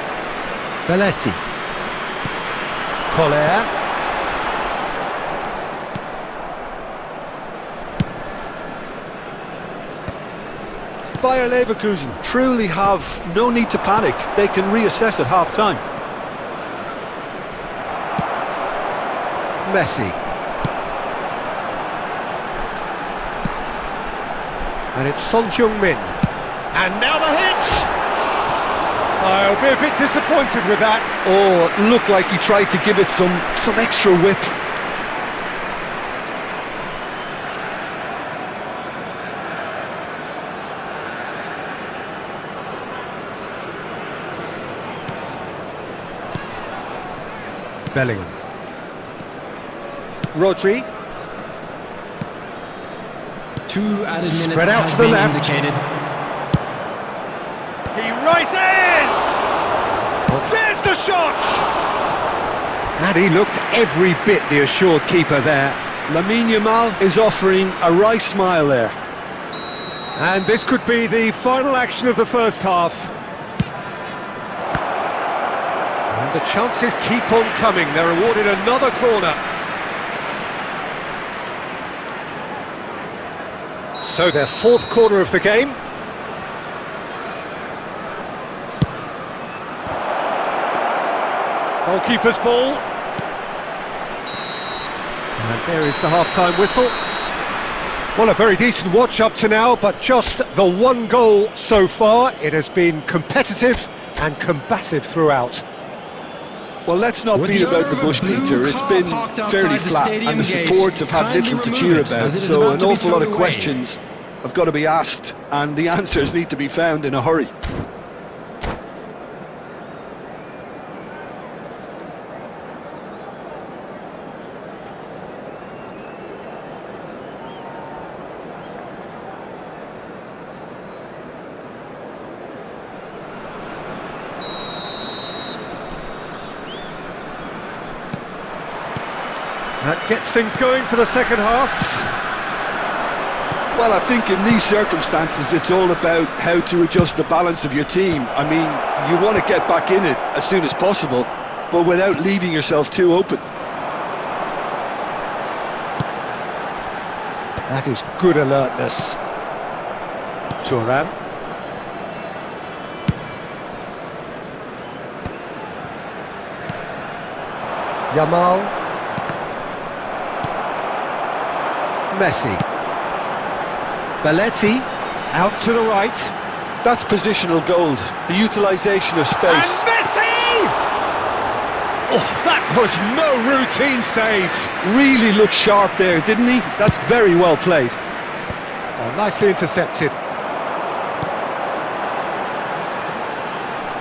Belletti. Koller. Bayer Leverkusen truly have no need to panic. They can reassess at half-time. Messi. And it's Son Heung-min. And now the hit! I'll be a bit disappointed with that. Oh, it looked like he tried to give it some extra whip. Bellingham. Rodri. Two added minutes Spread out has to the been left. indicated. He rises! There's the shot! And he looked every bit the assured keeper there. Lamine Yamal is offering a wry smile there. And this could be the final action of the first half. And the chances keep on coming. They're awarded another corner. So their fourth corner of the game. Goalkeeper's ball. And there is the half-time whistle. Well, a very decent watch up to now, but just the one goal so far. It has been competitive and combative throughout. Well, let's not beat about the bush, Peter. It's been fairly flat, and the support have had little to cheer about, so an awful lot of questions have got to be asked, and the answers need to be found in a hurry. That gets things going for the second half. Well, I think in these circumstances it's all about how to adjust the balance of your team. I mean, you want to get back in it as soon as possible, but without leaving yourself too open. That is good alertness. Thuram. Yamal. Messi. Belletti, out to the right. That's positional gold, the utilisation of space. And Messi! Oh, that was no routine save. Really looked sharp there, didn't he? That's very well played. Oh, nicely intercepted.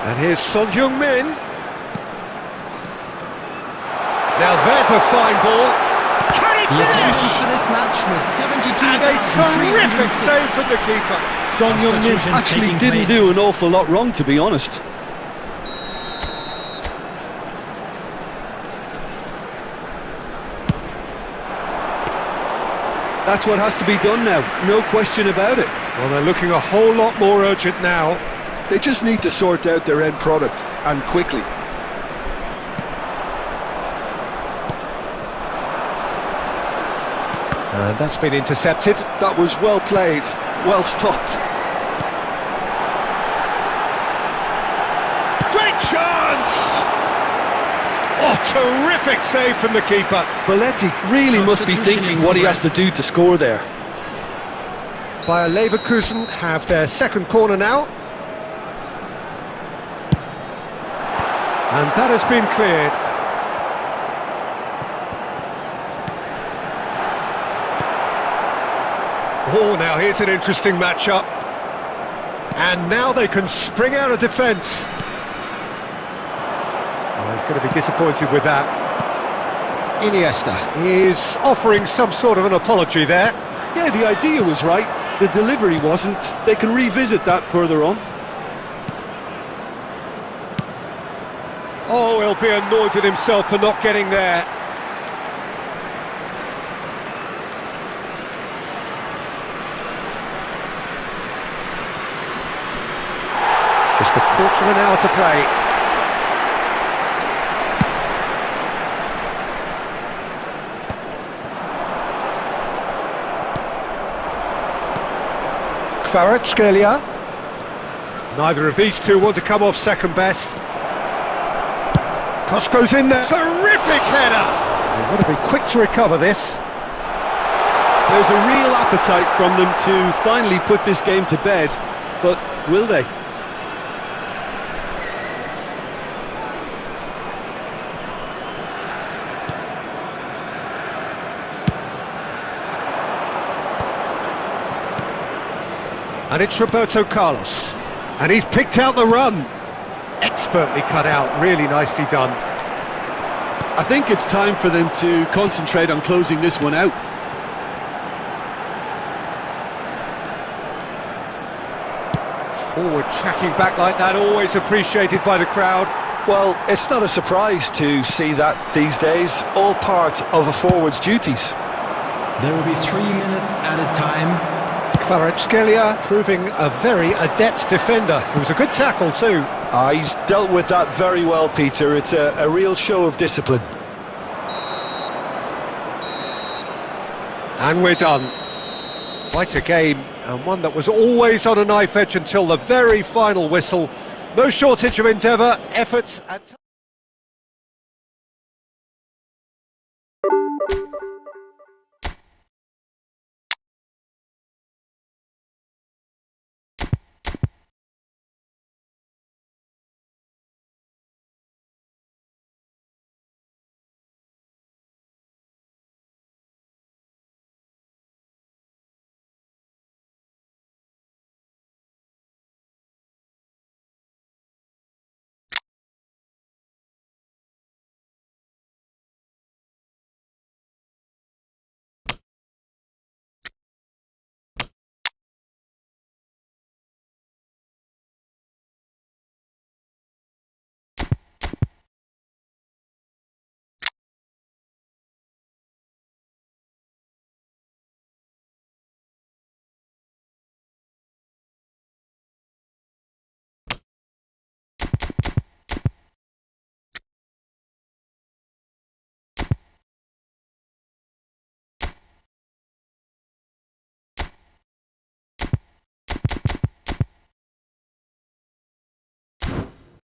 And here's Son Heung-min. Now there's a fine ball. Can he The attendance finish? for this match was And a terrific 72,306. save from the keeper. Son Heung-min Substitutions actually taking didn't place. do an awful lot wrong, to be honest. That's what has to be done now, no question about it. Well, they're looking a whole lot more urgent now. They just need to sort out their end product, and quickly. And that's been intercepted. That was well played, well stopped. Great chance! Oh, terrific save from the keeper. Belletti really must be thinking what he has to do to score there. Bayer Leverkusen have their second corner now. And that has been cleared. Oh, now here's an interesting matchup. And now they can spring out of defence. Oh, he's going to be disappointed with that. Iniesta is offering some sort of an apology there. Yeah, the idea was right, the delivery wasn't. They can revisit that further on. Oh, he'll be annoyed with himself for not getting there. Just a quarter of an hour to play. Kvaratskhelia. Neither of these two want to come off second best. Cross goes in there. Terrific header! They've got to be quick to recover this. There's a real appetite from them to finally put this game to bed, but will they? And it's Roberto Carlos. And he's picked out the run. Expertly cut out, really nicely done. I think it's time for them to concentrate on closing this one out. Forward tracking back like that, always appreciated by the crowd. Well, it's not a surprise to see that these days, all part of a forward's duties. There will be 3 minutes at a time. Kvaratskhelia proving a very adept defender. It was a good tackle too. He's dealt with that very well, Peter. It's a real show of discipline. And we're done. Quite a game, and one that was always on a knife edge until the very final whistle. No shortage of endeavour, effort and...